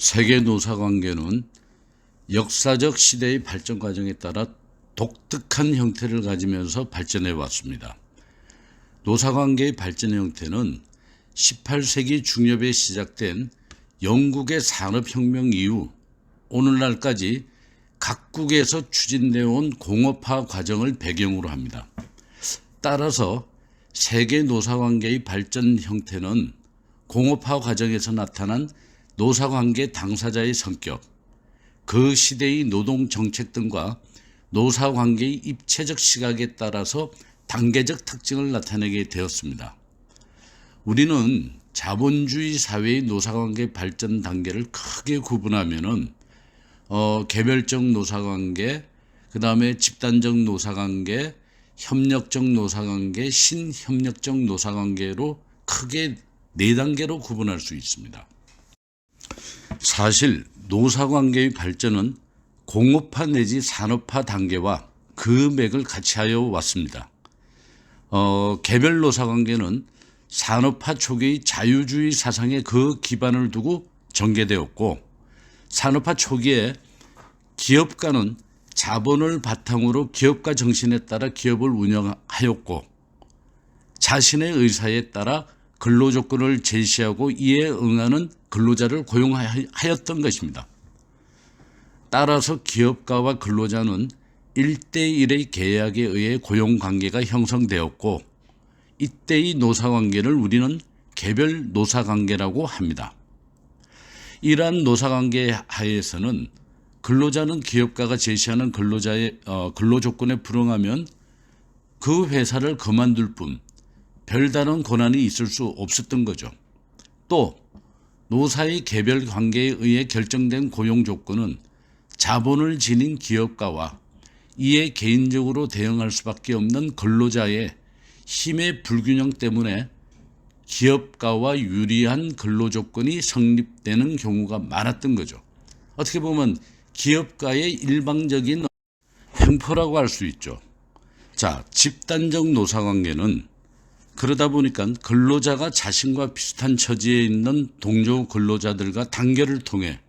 세계 노사관계는 역사적 시대의 발전 과정에 따라 독특한 형태를 가지면서 발전해 왔습니다. 노사관계의 발전 형태는 18세기 중엽에 시작된 영국의 산업혁명 이후 오늘날까지 각국에서 추진되어 온 공업화 과정을 배경으로 합니다. 따라서 세계 노사관계의 발전 형태는 공업화 과정에서 나타난 노사관계 당사자의 성격, 그 시대의 노동정책 등과 노사관계의 입체적 시각에 따라서 단계적 특징을 나타내게 되었습니다. 우리는 자본주의 사회의 노사관계 발전 단계를 크게 구분하면은 개별적 노사관계, 그 다음에 집단적 노사관계, 협력적 노사관계, 신협력적 노사관계로 크게 4단계로 구분할 수 있습니다. 사실 노사관계의 발전은 공업화 내지 산업화 단계와 그 맥을 같이 하여 왔습니다. 개별 노사관계는 산업화 초기의 자유주의 사상에 그 기반을 두고 전개되었고, 산업화 초기에 기업가는 자본을 바탕으로 기업가 정신에 따라 기업을 운영하였고, 자신의 의사에 따라 근로조건을 제시하고 이에 응하는 근로자를 고용하였던 것입니다. 따라서 기업가와 근로자는 1대1의 계약에 의해 고용관계가 형성되었고, 이때의 노사관계를 우리는 개별 노사관계라고 합니다. 이러한 노사관계 하에서는 근로자는 기업가가 제시하는 근로자의 근로조건에 불응하면 그 회사를 그만둘 뿐 별다른 권한이 있을 수 없었던 거죠. 또 노사의 개별 관계에 의해 결정된 고용 조건은 자본을 지닌 기업가와 이에 개인적으로 대응할 수밖에 없는 근로자의 힘의 불균형 때문에 기업가와 유리한 근로조건이 성립되는 경우가 많았던 거죠. 어떻게 보면 기업가의 일방적인 횡포라고 할 수 있죠. 자, 집단적 노사관계는 그러다 보니까 근로자가 자신과 비슷한 처지에 있는 동료 근로자들과 단결을 통해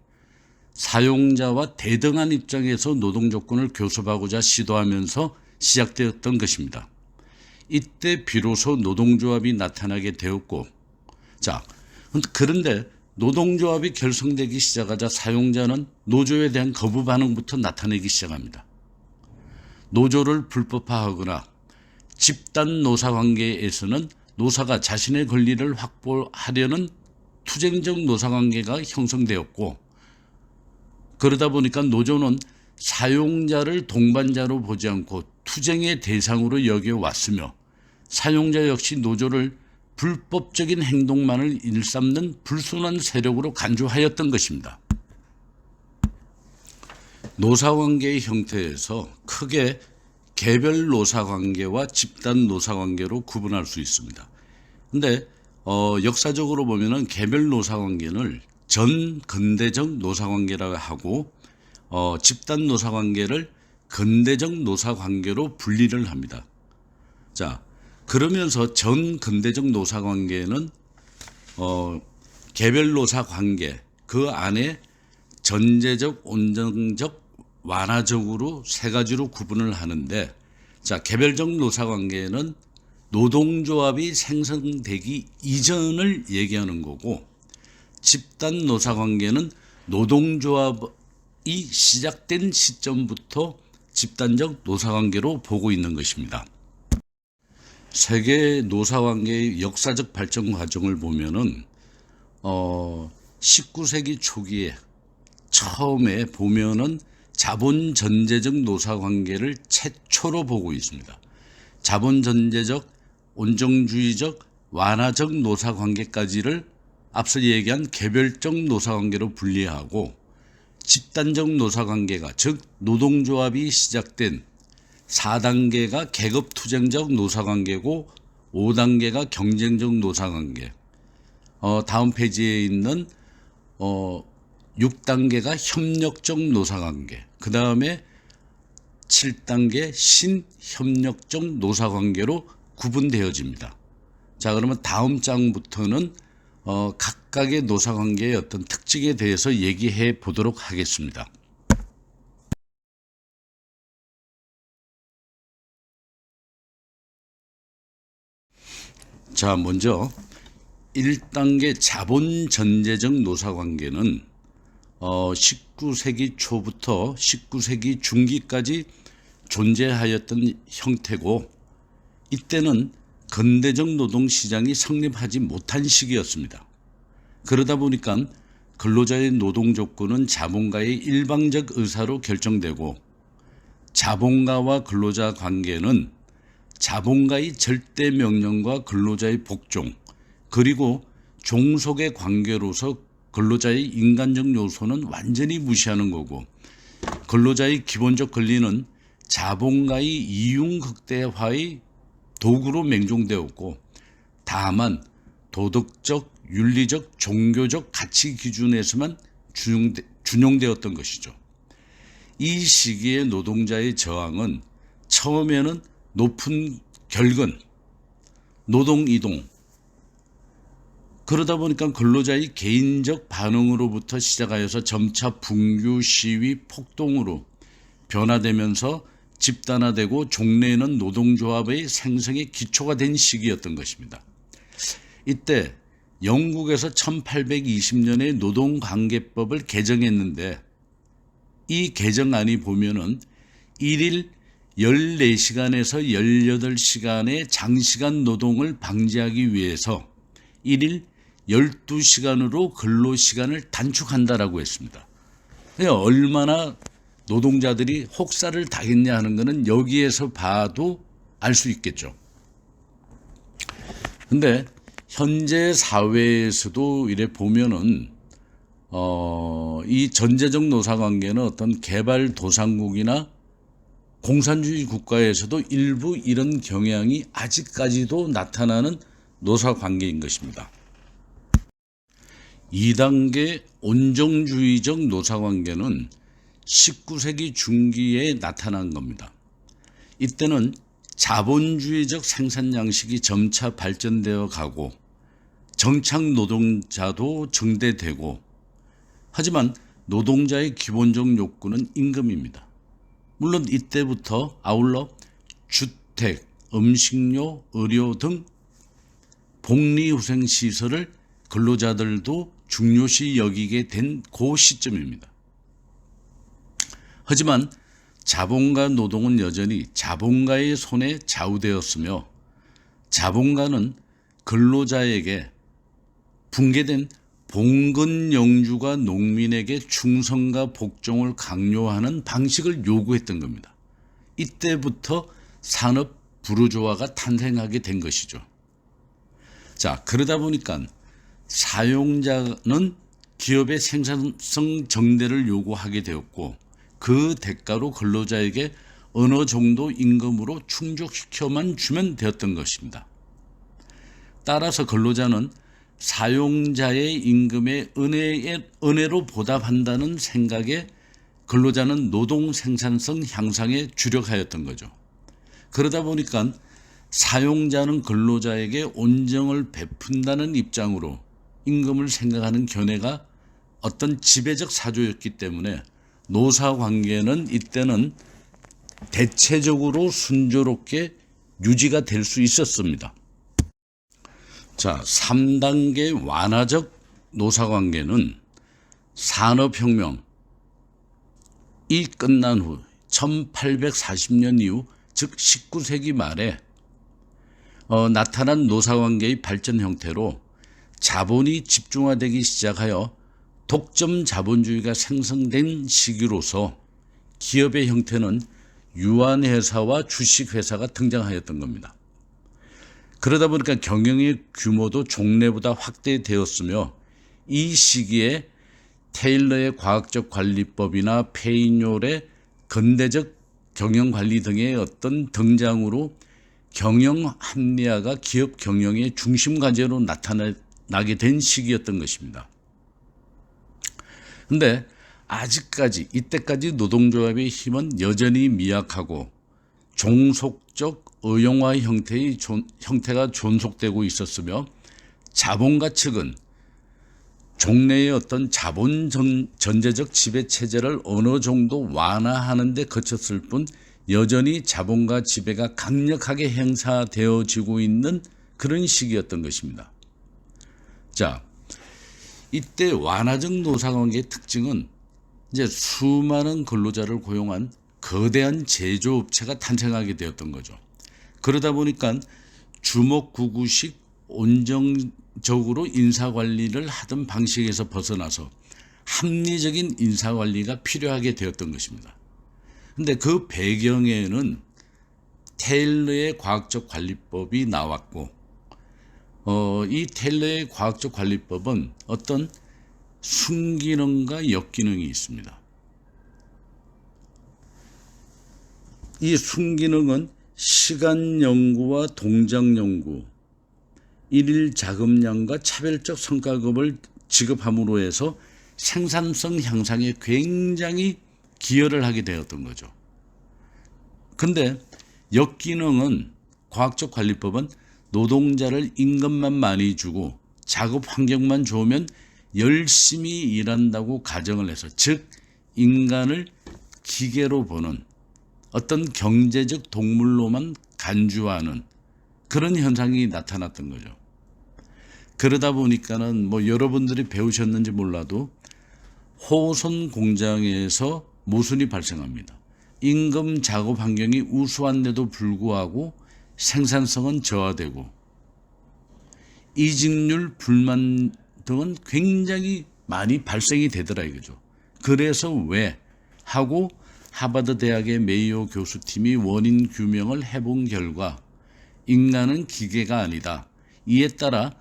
사용자와 대등한 입장에서 노동조건을 교섭하고자 시도하면서 시작되었던 것입니다. 이때 비로소 노동조합이 나타나게 되었고, 자, 그런데 노동조합이 결성되기 시작하자 사용자는 노조에 대한 거부 반응부터 나타내기 시작합니다. 노조를 불법화하거나 집단 노사관계에서는 노사가 자신의 권리를 확보하려는 투쟁적 노사관계가 형성되었고, 그러다 보니까 노조는 사용자를 동반자로 보지 않고 투쟁의 대상으로 여겨왔으며, 사용자 역시 노조를 불법적인 행동만을 일삼는 불순한 세력으로 간주하였던 것입니다. 노사관계의 형태에서 크게 개별 노사관계와 집단 노사관계로 구분할 수 있습니다. 근데 역사적으로 보면은 개별 노사관계를 전근대적 노사관계라고 하고, 집단 노사관계를 근대적 노사관계로 분리를 합니다. 자, 그러면서 전근대적 노사관계는 개별 노사관계 그 안에 전제적, 온정적, 완화적으로 3가지로 구분을 하는데, 자, 개별적 노사관계는 노동조합이 생성되기 이전을 얘기하는 거고, 집단 노사관계는 노동조합이 시작된 시점부터 집단적 노사관계로 보고 있는 것입니다. 세계 노사관계의 역사적 발전 과정을 보면은 19세기 초기에 처음에 보면은 자본 전제적 노사관계를 최초로 보고 있습니다. 자본 전제적, 온정주의적, 완화적 노사관계까지를 앞서 얘기한 개별적 노사관계로 분리하고, 집단적 노사관계가 즉 노동조합이 시작된 4단계가 계급투쟁적 노사관계고, 5단계가 경쟁적 노사관계, 다음 페이지에 있는 6단계가 협력적 노사관계, 그 다음에 7단계 신협력적 노사관계로 구분되어집니다. 자, 그러면 다음 장부터는 각 각각의 노사관계의 어떤 특징에 대해서 얘기해 보도록 하겠습니다. 자, 먼저 1단계 자본전제적 노사관계는 19세기 초부터 19세기 중기까지 존재하였던 형태고, 이때는 근대적 노동시장이 성립하지 못한 시기였습니다. 그러다 보니까 근로자의 노동 조건은 자본가의 일방적 의사로 결정되고, 자본가와 근로자 관계는 자본가의 절대 명령과 근로자의 복종, 그리고 종속의 관계로서 근로자의 인간적 요소는 완전히 무시하는 거고, 근로자의 기본적 권리는 자본가의 이윤극대화의 도구로 맹종되었고, 다만 도덕적, 윤리적, 종교적 가치 기준에서만 준용되었던 것이죠. 이 시기의 노동자의 저항은 처음에는 높은 결근, 노동이동, 그러다 보니까 근로자의 개인적 반응으로부터 시작하여서 점차 분규, 시위, 폭동으로 변화되면서 집단화되고 종래에는 노동조합의 생성의 기초가 된 시기였던 것입니다. 이때 영국에서 1820년에 노동관계법을 개정했는데, 이 개정안이 보면은 1일 14시간에서 18시간의 장시간 노동을 방지하기 위해서 1일 12시간으로 근로시간을 단축한다라고 했습니다. 얼마나 노동자들이 혹사를 당했냐 하는 것은 여기에서 봐도 알 수 있겠죠. 근데 현재 사회에서도 이래 보면은 이 전제적 노사관계는 어떤 개발도상국이나 공산주의 국가에서도 일부 이런 경향이 아직까지도 나타나는 노사관계인 것입니다. 2단계 온정주의적 노사관계는 19세기 중기에 나타난 겁니다. 이때는 자본주의적 생산 양식이 점차 발전되어 가고 정착 노동자도 증대되고, 하지만 노동자의 기본적 욕구는 임금입니다. 물론 이때부터 아울러 주택, 음식료, 의료 등 복리후생시설을 근로자들도 중요시 여기게 된 그 시점입니다. 하지만 자본가 노동은 여전히 자본가의 손에 좌우되었으며, 자본가는 근로자에게 붕괴된 봉건 영주가 농민에게 충성과 복종을 강요하는 방식을 요구했던 겁니다. 이때부터 산업 부르주아가 탄생하게 된 것이죠. 자, 그러다 보니까 사용자는 기업의 생산성 정대를 요구하게 되었고, 그 대가로 근로자에게 어느 정도 임금으로 충족시켜만 주면 되었던 것입니다. 따라서 근로자는 사용자의 임금에 은혜로 보답한다는 생각에 근로자는 노동 생산성 향상에 주력하였던 거죠. 그러다 보니까 사용자는 근로자에게 온정을 베푼다는 입장으로 임금을 생각하는 견해가 어떤 지배적 사조였기 때문에 노사관계는 이때는 대체적으로 순조롭게 유지가 될 수 있었습니다. 자, 3단계 완화적 노사관계는 산업혁명이 끝난 후 1840년 이후, 즉 19세기 말에 나타난 노사관계의 발전 형태로 자본이 집중화되기 시작하여 독점 자본주의가 생성된 시기로서 기업의 형태는 유한회사와 주식회사가 등장하였던 겁니다. 그러다 보니까 경영의 규모도 종래보다 확대되었으며, 이 시기에 테일러의 과학적 관리법이나 페이뇰의 근대적 경영관리 등의 어떤 등장으로 경영 합리화가 기업 경영의 중심 과제로 나타나게 된 시기였던 것입니다. 그런데 아직까지 이때까지 노동조합의 힘은 여전히 미약하고 종속적 의용화 형태가 존속되고 있었으며, 자본가 측은 종래의 어떤 자본 전제적 지배 체제를 어느 정도 완화하는 데 그쳤을 뿐 여전히 자본과 지배가 강력하게 행사되어지고 있는 그런 시기였던 것입니다. 자, 이때 완화적 노사관계의 특징은 이제 수많은 근로자를 고용한 거대한 제조업체가 탄생하게 되었던 거죠. 그러다 보니까 주먹구구식 온정적으로 인사관리를 하던 방식에서 벗어나서 합리적인 인사관리가 필요하게 되었던 것입니다. 근데 그 배경에는 테일러의 과학적 관리법이 나왔고, 이 테일러의 과학적 관리법은 어떤 순기능과 역기능이 있습니다. 이 순기능은 시간 연구와 동작 연구, 일일 자금량과 차별적 성과급을 지급함으로 해서 생산성 향상에 굉장히 기여를 하게 되었던 거죠. 근데 역기능은 과학적 관리법은 노동자를 임금만 많이 주고 작업 환경만 좋으면 열심히 일한다고 가정을 해서, 즉 인간을 기계로 보는 어떤 경제적 동물로만 간주하는 그런 현상이 나타났던 거죠. 그러다 보니까는 뭐 여러분들이 배우셨는지 몰라도 호선 공장에서 모순이 발생합니다. 임금 작업 환경이 우수한데도 불구하고 생산성은 저하되고 이직률 불만 등은 굉장히 많이 발생이 되더라 이거죠. 그래서 왜 하고 하버드 대학의 메이오 교수팀이 원인 규명을 해본 결과 인간은 기계가 아니다. 이에 따라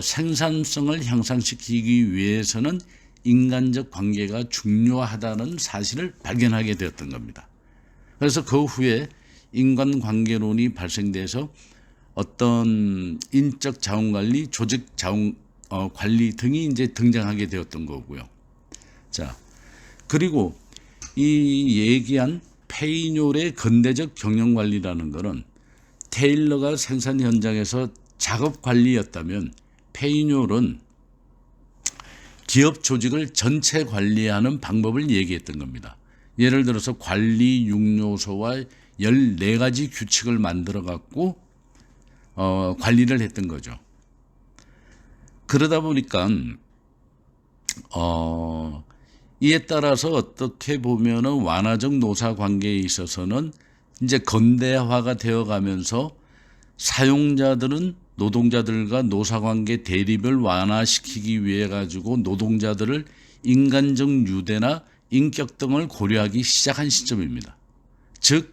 생산성을 향상시키기 위해서는 인간적 관계가 중요하다는 사실을 발견하게 되었던 겁니다. 그래서 그 후에 인간관계론이 발생돼서 어떤 인적 자원관리, 조직 자원 관리 등이 이제 등장하게 되었던 거고요. 자, 그리고 이 얘기한 페이뇰의 근대적 경영관리라는 것은 테일러가 생산 현장에서 작업 관리였다면 페이뇰은 기업 조직을 전체 관리하는 방법을 얘기했던 겁니다. 예를 들어서 관리 6요소와 14가지 규칙을 만들어 갖고 관리를 했던 거죠. 그러다 보니까 이에 따라서 어떻게 보면은 완화적 노사 관계에 있어서는 이제 근대화가 되어 가면서 사용자들은 노동자들과 노사관계 대립을 완화시키기 위해 가지고 노동자들을 인간적 유대나 인격 등을 고려하기 시작한 시점입니다. 즉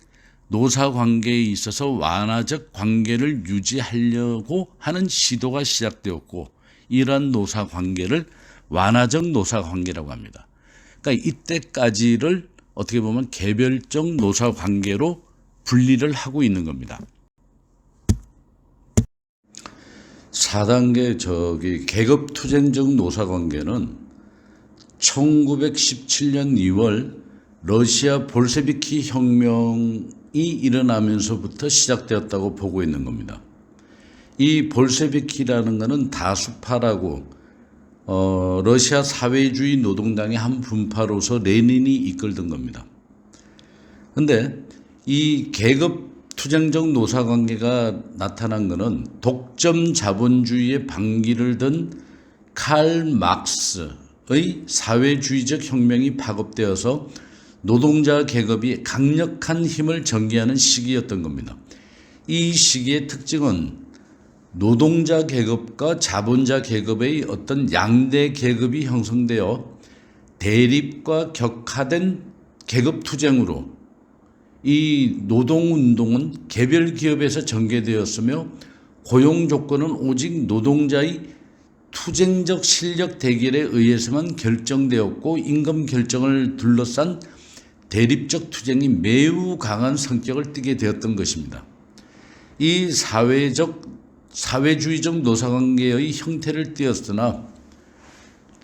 노사관계에 있어서 완화적 관계를 유지하려고 하는 시도가 시작되었고, 이러한 노사관계를 완화적 노사관계라고 합니다. 그러니까 이때까지를 어떻게 보면 개별적 노사관계로 분리를 하고 있는 겁니다. 4단계 계급투쟁적 노사관계는 1917년 2월 러시아 볼셰비키 혁명이 일어나면서부터 시작되었다고 보고 있는 겁니다. 이 볼셰비키라는 것은 다수파라고 러시아 사회주의 노동당의 한 분파로서 레닌이 이끌던 겁니다. 그런데 이 계급 투쟁적 노사관계가 나타난 것은 독점 자본주의의 반기를 든 칼 막스의 사회주의적 혁명이 파급되어서 노동자 계급이 강력한 힘을 전개하는 시기였던 겁니다. 이 시기의 특징은 노동자 계급과 자본자 계급의 어떤 양대 계급이 형성되어 대립과 격화된 계급 투쟁으로 이 노동운동은 개별 기업에서 전개되었으며 고용 조건은 오직 노동자의 투쟁적 실력 대결에 의해서만 결정되었고, 임금 결정을 둘러싼 대립적 투쟁이 매우 강한 성격을 띠게 되었던 것입니다. 이 사회주의적 노사관계의 형태를 띠었으나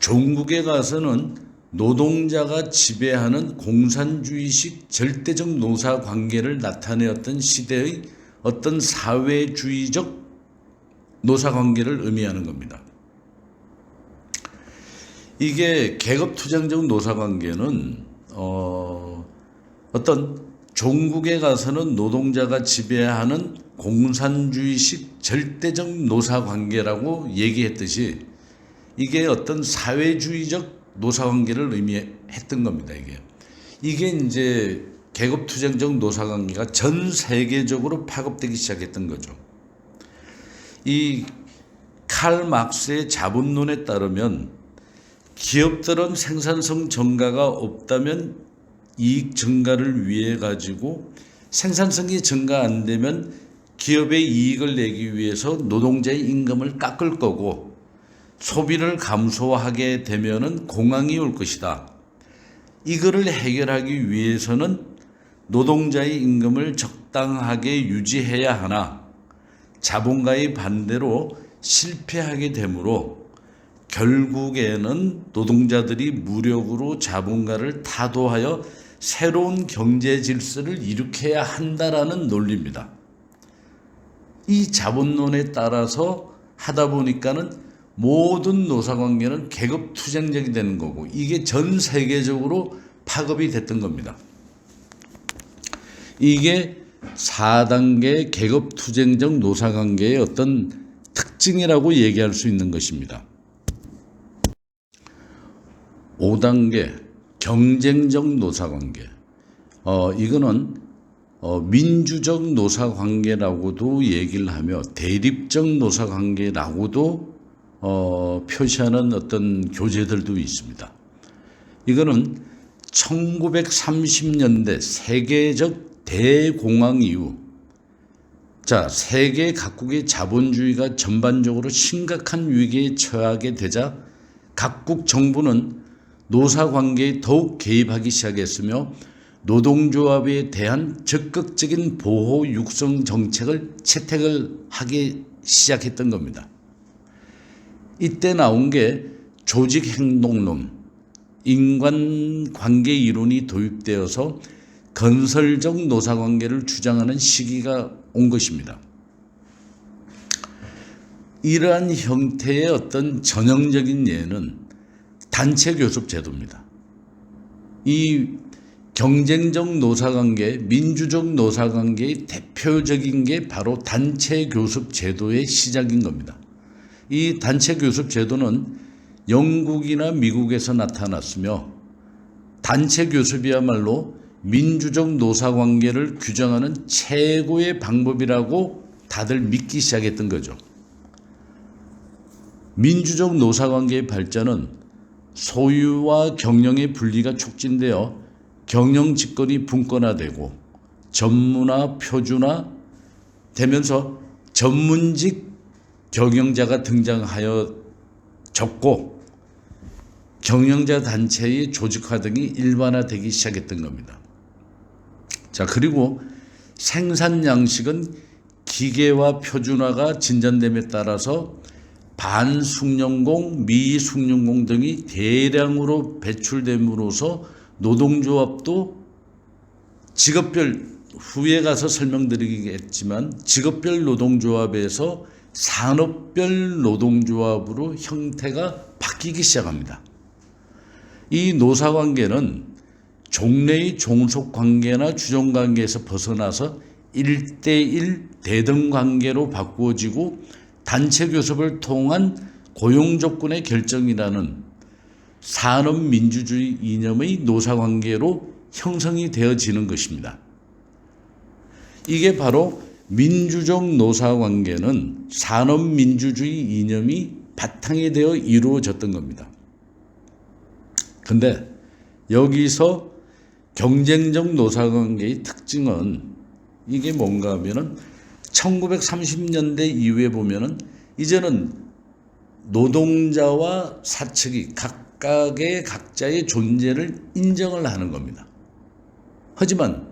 종국에 가서는 노동자가 지배하는 공산주의식 절대적 노사관계를 나타내었던 시대의 어떤 사회주의적 노사관계를 의미하는 겁니다. 이게 계급투쟁적 노사관계는 어떤 종국에 가서는 노동자가 지배하는 공산주의식 절대적 노사관계라고 얘기했듯이 이게 어떤 사회주의적 노사관계를 의미했던 겁니다. 이게 이제 계급투쟁적 노사관계가 전 세계적으로 파급되기 시작했던 거죠. 이 칼 막스의 자본론에 따르면 기업들은 생산성 증가가 없다면 이익 증가를 위해 가지고 생산성이 증가 안 되면 기업의 이익을 내기 위해서 노동자의 임금을 깎을 거고 소비를 감소하게 되면은 공황이 올 것이다. 이거를 해결하기 위해서는 노동자의 임금을 적당하게 유지해야 하나 자본가의 반대로 실패하게 되므로 결국에는 노동자들이 무력으로 자본가를 타도하여 새로운 경제 질서를 일으켜야 한다라는 논리입니다. 이 자본론에 따라서 하다 보니까는 모든 노사관계는 계급투쟁적이 되는 거고 이게 전 세계적으로 파급이 됐던 겁니다. 이게 4단계 계급투쟁적 노사관계의 어떤 특징이라고 얘기할 수 있는 것입니다. 5단계 경쟁적 노사관계. 이거는 민주적 노사관계라고도 얘기를 하며 대립적 노사관계라고도 표시하는 어떤 교재들도 있습니다. 이거는 1930년대 세계적 대공황 이후 세계 각국의 자본주의가 전반적으로 심각한 위기에 처하게 되자 각국 정부는 노사관계에 더욱 개입하기 시작했으며 노동조합에 대한 적극적인 보호 육성 정책을 채택을 하기 시작했던 겁니다. 이때 나온 게 조직행동론, 인간관계 이론이 도입되어서 건설적 노사관계를 주장하는 시기가 온 것입니다. 이러한 형태의 어떤 전형적인 예는 단체교섭 제도입니다. 이 경쟁적 노사관계, 민주적 노사관계의 대표적인 게 바로 단체교섭 제도의 시작인 겁니다. 이 단체교섭 제도는 영국이나 미국에서 나타났으며 단체교섭이야말로 민주적 노사관계를 규정하는 최고의 방법이라고 다들 믿기 시작했던 거죠. 민주적 노사관계의 발전은 소유와 경영의 분리가 촉진되어 경영 직권이 분권화되고 전문화, 표준화 되면서 전문직 경영자가 등장하여 졌고 경영자 단체의 조직화 등이 일반화되기 시작했던 겁니다. 그리고 생산 양식은 기계화 표준화가 진전됨에 따라서 반숙련공, 미숙련공 등이 대량으로 배출됨으로써 노동조합도 직업별, 후에 가서 설명드리겠지만 직업별 노동조합에서 산업별 노동조합으로 형태가 바뀌기 시작합니다. 이 노사관계는 종래의 종속관계나 주종관계에서 벗어나서 1대1 대등관계로 바꾸어지고 단체교섭을 통한 고용조건의 결정이라는 산업민주주의 이념의 노사관계로 형성이 되어지는 것입니다. 이게 바로 민주적 노사관계는 산업민주주의 이념이 바탕이 되어 이루어졌던 겁니다. 근데 여기서 경쟁적 노사관계의 특징은 이게 뭔가 하면은 1930년대 이후에 보면은 이제는 노동자와 사측이 각자의 존재를 인정을 하는 겁니다. 하지만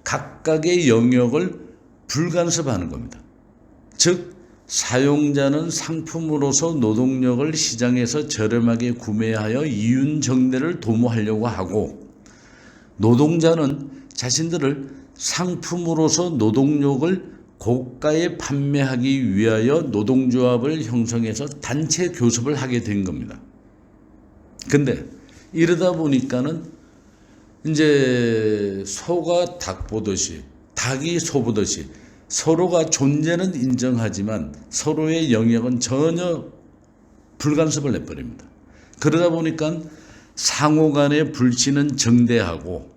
각각의 영역을 불간섭하는 겁니다. 즉 사용자는 상품으로서 노동력을 시장에서 저렴하게 구매하여 이윤정대를 도모하려고 하고 노동자는 자신들을 상품으로서 노동력을 고가에 판매하기 위하여 노동조합을 형성해서 단체 교섭을 하게 된 겁니다. 근데 이러다 보니까는 이제 소가 닭 보듯이 닭이 소 보듯이 서로가 존재는 인정하지만 서로의 영역은 전혀 불간섭을 내버립니다. 그러다 보니까 상호 간의 불신은 정대하고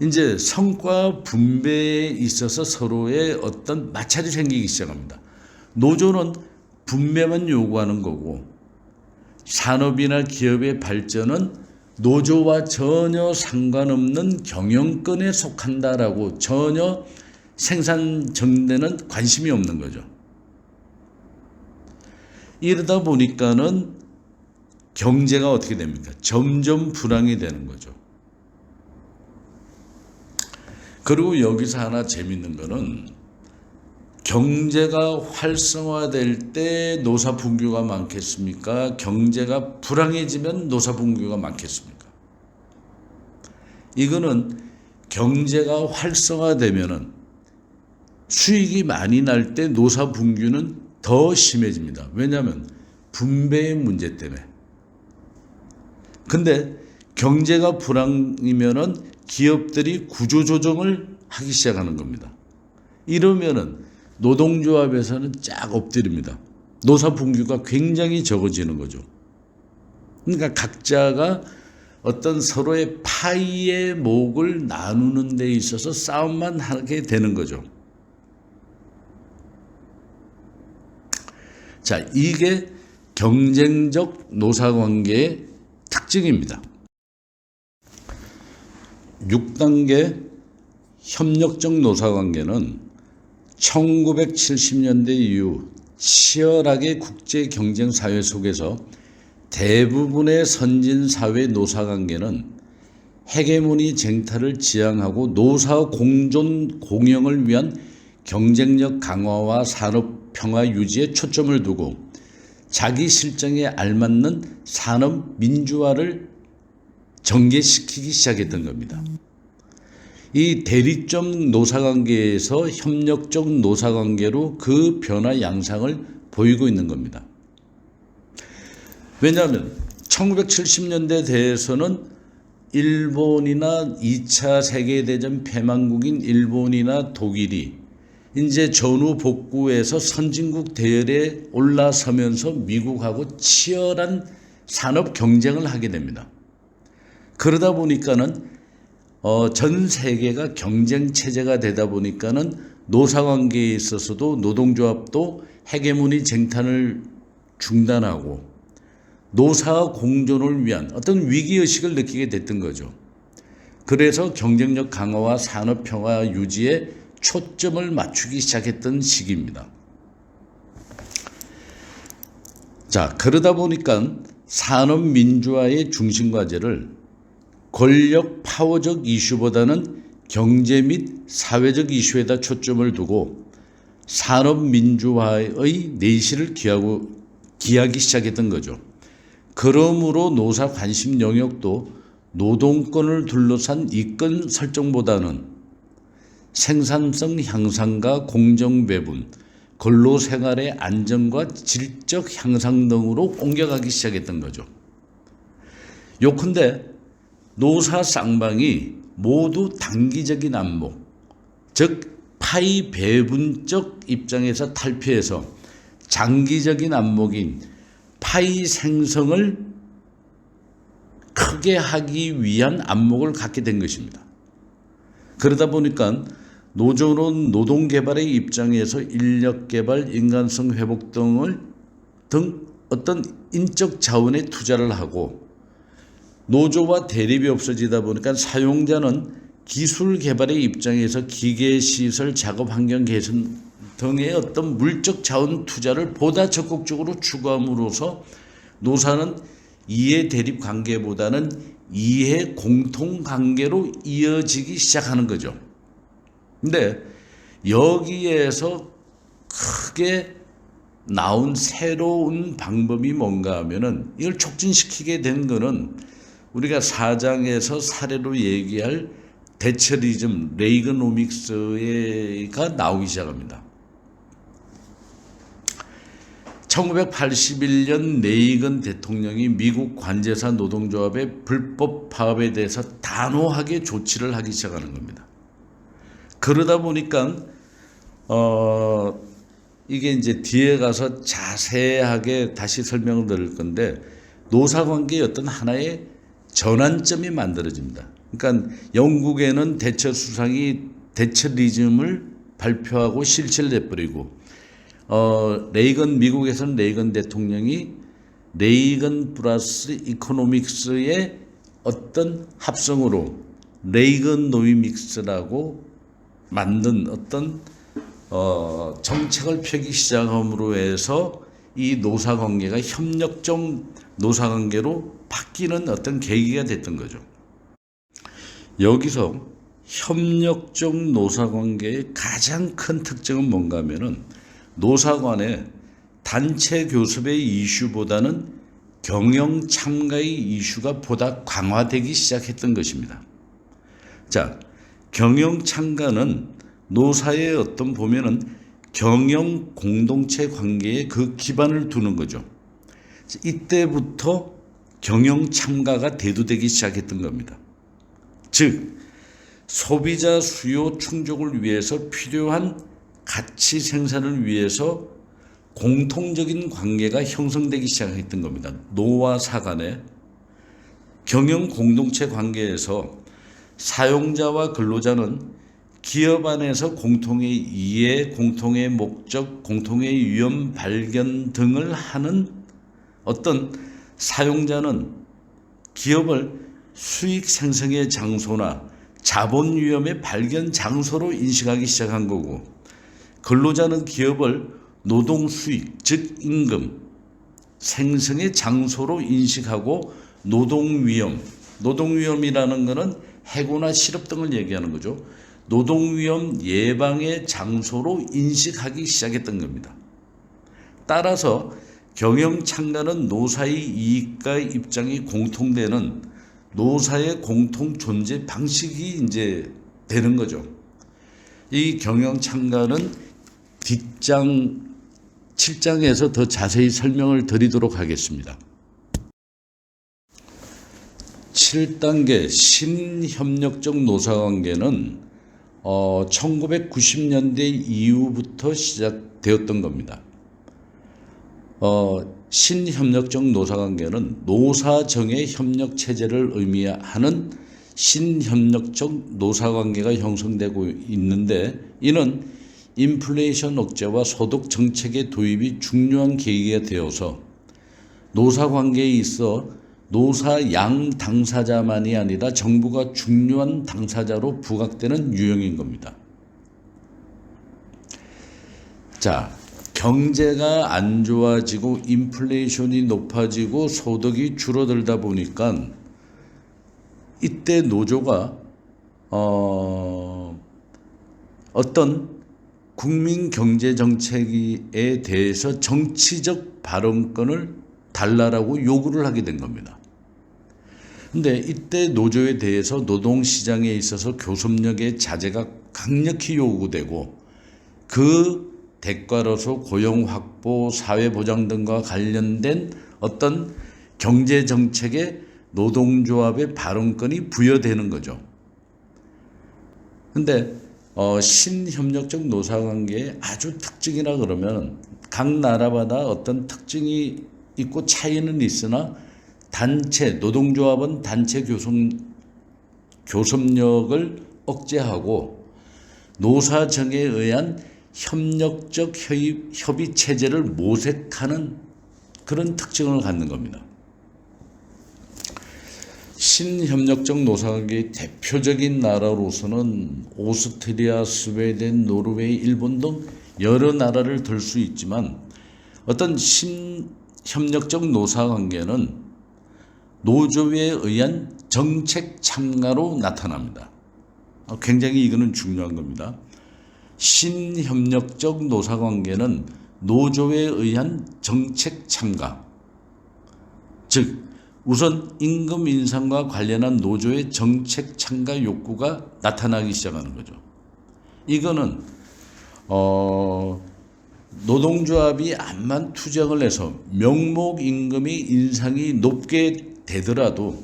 이제 성과 분배에 있어서 서로의 어떤 마찰이 생기기 시작합니다. 노조는 분배만 요구하는 거고 산업이나 기업의 발전은 노조와 전혀 상관없는 경영권에 속한다라고 전혀 생산 정대는 관심이 없는 거죠. 이러다 보니까는 경제가 어떻게 됩니까? 점점 불황이 되는 거죠. 그리고 여기서 하나 재밌는 거는 경제가 활성화될 때 노사 분규가 많겠습니까? 경제가 불황해지면 노사 분규가 많겠습니까? 이거는 경제가 활성화되면은 수익이 많이 날 때 노사 분규는 더 심해집니다. 왜냐하면 분배의 문제 때문에. 근데 경제가 불황이면은 기업들이 구조조정을 하기 시작하는 겁니다. 이러면은 노동조합에서는 쫙 엎드립니다. 노사 분규가 굉장히 적어지는 거죠. 그러니까 각자가 어떤 서로의 파이의 몫을 나누는 데 있어서 싸움만 하게 되는 거죠. 자, 이게 경쟁적 노사관계의 특징입니다. 6단계 협력적 노사관계는 1970년대 이후 치열하게 국제 경쟁 사회 속에서 대부분의 선진 사회 노사관계는 헤게모니 쟁탈을 지향하고 노사 공존 공영을 위한 경쟁력 강화와 산업 평화 유지에 초점을 두고 자기 실정에 알맞는 산업 민주화를 전개시키기 시작했던 겁니다. 이 대립적 노사관계에서 협력적 노사관계로 그 변화 양상을 보이고 있는 겁니다. 왜냐하면 1970년대 대해서는 일본이나 2차 세계대전 패망국인 일본이나 독일이 이제 전후 복구에서 선진국 대열에 올라서면서 미국하고 치열한 산업 경쟁을 하게 됩니다. 그러다 보니까는 전 세계가 경쟁 체제가 되다 보니까는 노사관계에 있어서도 노동조합도 헤게모니 쟁탈을 중단하고 노사 공존을 위한 어떤 위기의식을 느끼게 됐던 거죠. 그래서 경쟁력 강화와 산업 평화 유지에 초점을 맞추기 시작했던 시기입니다. 자, 그러다 보니까 산업 민주화의 중심 과제를 권력 파워적 이슈보다는 경제 및 사회적 이슈에다 초점을 두고 산업 민주화의 내실을 기하기 시작했던 거죠. 그러므로 노사 관심 영역도 노동권을 둘러싼 이권 설정보다는 생산성 향상과 공정 배분, 근로생활의 안정과 질적 향상 등으로 옮겨가기 시작했던 거죠. 요컨대 노사 쌍방이 모두 단기적인 안목, 즉 파이 배분적 입장에서 탈피해서 장기적인 안목인 파이 생성을 크게 하기 위한 안목을 갖게 된 것입니다. 그러다 보니까 노조는 노동개발의 입장에서 인력개발, 인간성 회복 등 어떤 인적 자원에 투자를 하고 노조와 대립이 없어지다 보니까 사용자는 기술 개발의 입장에서 기계시설, 작업환경 개선 등의 어떤 물적 자원 투자를 보다 적극적으로 추구함으로써 노사는 이해 대립 관계보다는 이해 공통 관계로 이어지기 시작하는 거죠. 근데 여기에서 크게 나온 새로운 방법이 뭔가 하면은 이걸 촉진시키게 된 거는 우리가 4장에서 사례로 얘기할 대처리즘, 레이거노믹스가 나오기 시작합니다. 1981년 레이건 대통령이 미국 관제사 노동조합의 불법 파업에 대해서 단호하게 조치를 하기 시작하는 겁니다. 그러다 보니까 이게 이제 뒤에 가서 자세하게 다시 설명을 드릴 건데 노사관계의 어떤 하나의 전환점이 만들어집니다. 그러니까 영국에는 대처 수상이 대처리즘을 발표하고 실체를 내버리고 미국에서는 레이건 대통령이 레이건 플러스 이코노믹스의 어떤 합성으로 레이건노미믹스라고 만든 어떤 정책을 펴기 시작함으로 해서 이 노사관계가 협력적 노사관계로 바뀌는 어떤 계기가 됐던 거죠. 여기서 협력적 노사관계의 가장 큰 특징은 뭔가 하면은 노사 간의 단체 교섭의 이슈보다는 경영 참가의 이슈가 보다 강화되기 시작했던 것입니다. 자, 경영 참가는 노사의 어떤 보면은 경영 공동체 관계에 그 기반을 두는 거죠. 이때부터 경영 참가가 대두되기 시작했던 겁니다. 즉, 소비자 수요 충족을 위해서 필요한 가치 생산을 위해서 공통적인 관계가 형성되기 시작했던 겁니다. 노와 사 간의 경영 공동체 관계에서 사용자와 근로자는 기업 안에서 공통의 이해, 공통의 목적, 공통의 위험 발견 등을 하는 어떤 사용자는 기업을 수익 생성의 장소나 자본 위험의 발견 장소로 인식하기 시작한 거고 근로자는 기업을 노동 수익, 즉 임금, 생성의 장소로 인식하고 노동 위험이라는 것은 해고나 실업 등을 얘기하는 거죠. 노동 위험 예방의 장소로 인식하기 시작했던 겁니다. 따라서 경영 참가는 노사의 이익과 입장이 공통되는 노사의 공통 존재 방식이 이제 되는 거죠. 이 경영 참가는 뒷장 7장에서 더 자세히 설명을 드리도록 하겠습니다. 7단계 신협력적 노사관계는 1990년대 이후부터 시작되었던 겁니다. 신협력적 노사관계는 노사정의 협력체제를 의미하는 신협력적 노사관계가 형성되고 있는데 이는 인플레이션 억제와 소득 정책의 도입이 중요한 계기가 되어서 노사관계에 있어 노사 양 당사자만이 아니라 정부가 중요한 당사자로 부각되는 유형인 겁니다. 자, 경제가 안 좋아지고 인플레이션이 높아지고 소득이 줄어들다 보니까 이때 노조가 어떤 국민 경제 정책에 대해서 정치적 발언권을 달라라고 요구를 하게 된 겁니다. 근데 이때 노조에 대해서 노동시장에 있어서 교섭력의 자제가 강력히 요구되고 그 대가로서 고용 확보, 사회보장 등과 관련된 어떤 경제정책에 노동조합의 발언권이 부여되는 거죠. 근데 신협력적 노사관계의 아주 특징이라 그러면 각 나라마다 어떤 특징이 있고 차이는 있으나 노동조합은 단체 교섭력을 억제하고 노사정에 의한 협력적 협의 체제를 모색하는 그런 특징을 갖는 겁니다. 신협력적 노사관계의 대표적인 나라로서는 오스트리아, 스웨덴, 노르웨이, 일본 등 여러 나라를 들 수 있지만 어떤 신협력적 노사관계는 노조에 의한 정책 참가로 나타납니다. 굉장히 이거는 중요한 겁니다. 신협력적 노사관계는 노조에 의한 정책 참가, 즉 우선 임금 인상과 관련한 노조의 정책 참가 욕구가 나타나기 시작하는 거죠. 이거는 노동조합이 암만 투쟁을 해서 명목 임금이 인상이 높게 되더라도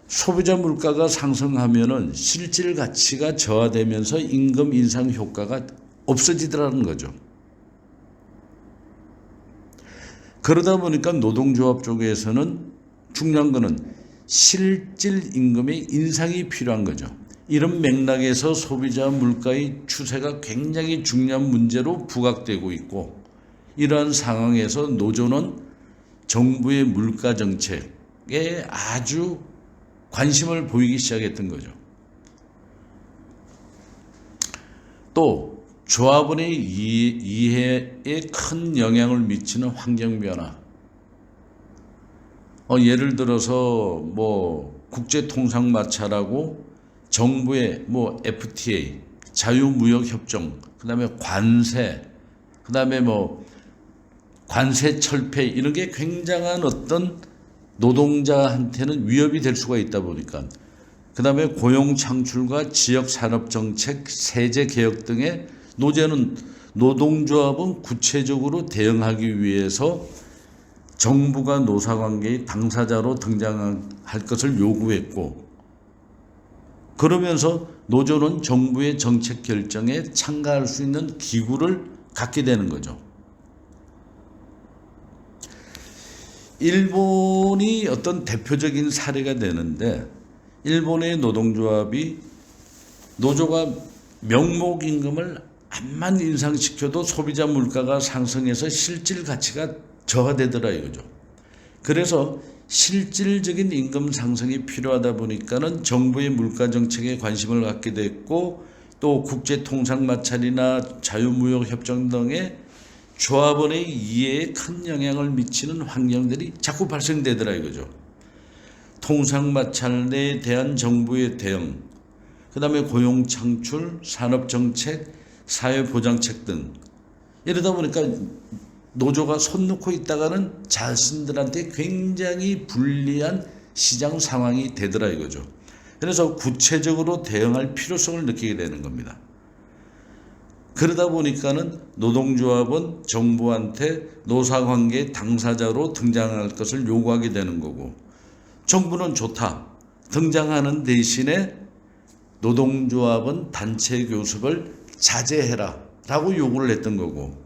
소비자 물가가 상승하면은 실질 가치가 저하되면서 임금 인상 효과가 없어지더라는 거죠. 그러다 보니까 노동조합 쪽에서는 중요한 거는 실질 임금의 인상이 필요한 거죠. 이런 맥락에서 소비자 물가의 추세가 굉장히 중요한 문제로 부각되고 있고, 이러한 상황에서 노조는 정부의 물가 정책에 아주 관심을 보이기 시작했던 거죠. 또 조합원의 이해에 큰 영향을 미치는 환경 변화. 예를 들어서 국제통상마찰하고 정부의 FTA, 자유무역협정, 그다음에 관세, 그다음에 관세 철폐, 이런 게 굉장한 어떤 노동자한테는 위협이 될 수가 있다 보니까, 그다음에 고용 창출과 지역 산업 정책, 세제 개혁 등의 노동조합은 구체적으로 대응하기 위해서 정부가 노사관계의 당사자로 등장할 것을 요구했고, 그러면서 노조는 정부의 정책 결정에 참가할 수 있는 기구를 갖게 되는 거죠. 일본이 어떤 대표적인 사례가 되는데, 일본의 노조가 명목임금을 암만 인상시켜도 소비자 물가가 상승해서 실질 가치가 저하되더라 이거죠. 그래서 실질적인 임금 상승이 필요하다 보니까는 정부의 물가 정책에 관심을 갖게 됐고, 또 국제통상마찰이나 자유무역협정 등의 조합원의 이해에 큰 영향을 미치는 환경들이 자꾸 발생되더라 이거죠. 통상마찰에 대한 정부의 대응, 그 다음에 고용창출, 산업정책, 사회보장책 등, 이러다 보니까 노조가 손 놓고 있다가는 자신들한테 굉장히 불리한 시장 상황이 되더라 이거죠. 그래서 구체적으로 대응할 필요성을 느끼게 되는 겁니다. 그러다 보니까는 노동조합은 정부한테 노사관계 당사자로 등장할 것을 요구하게 되는 거고, 정부는 좋다, 등장하는 대신에 노동조합은 단체 교섭을 자제해라 라고 요구를 했던 거고,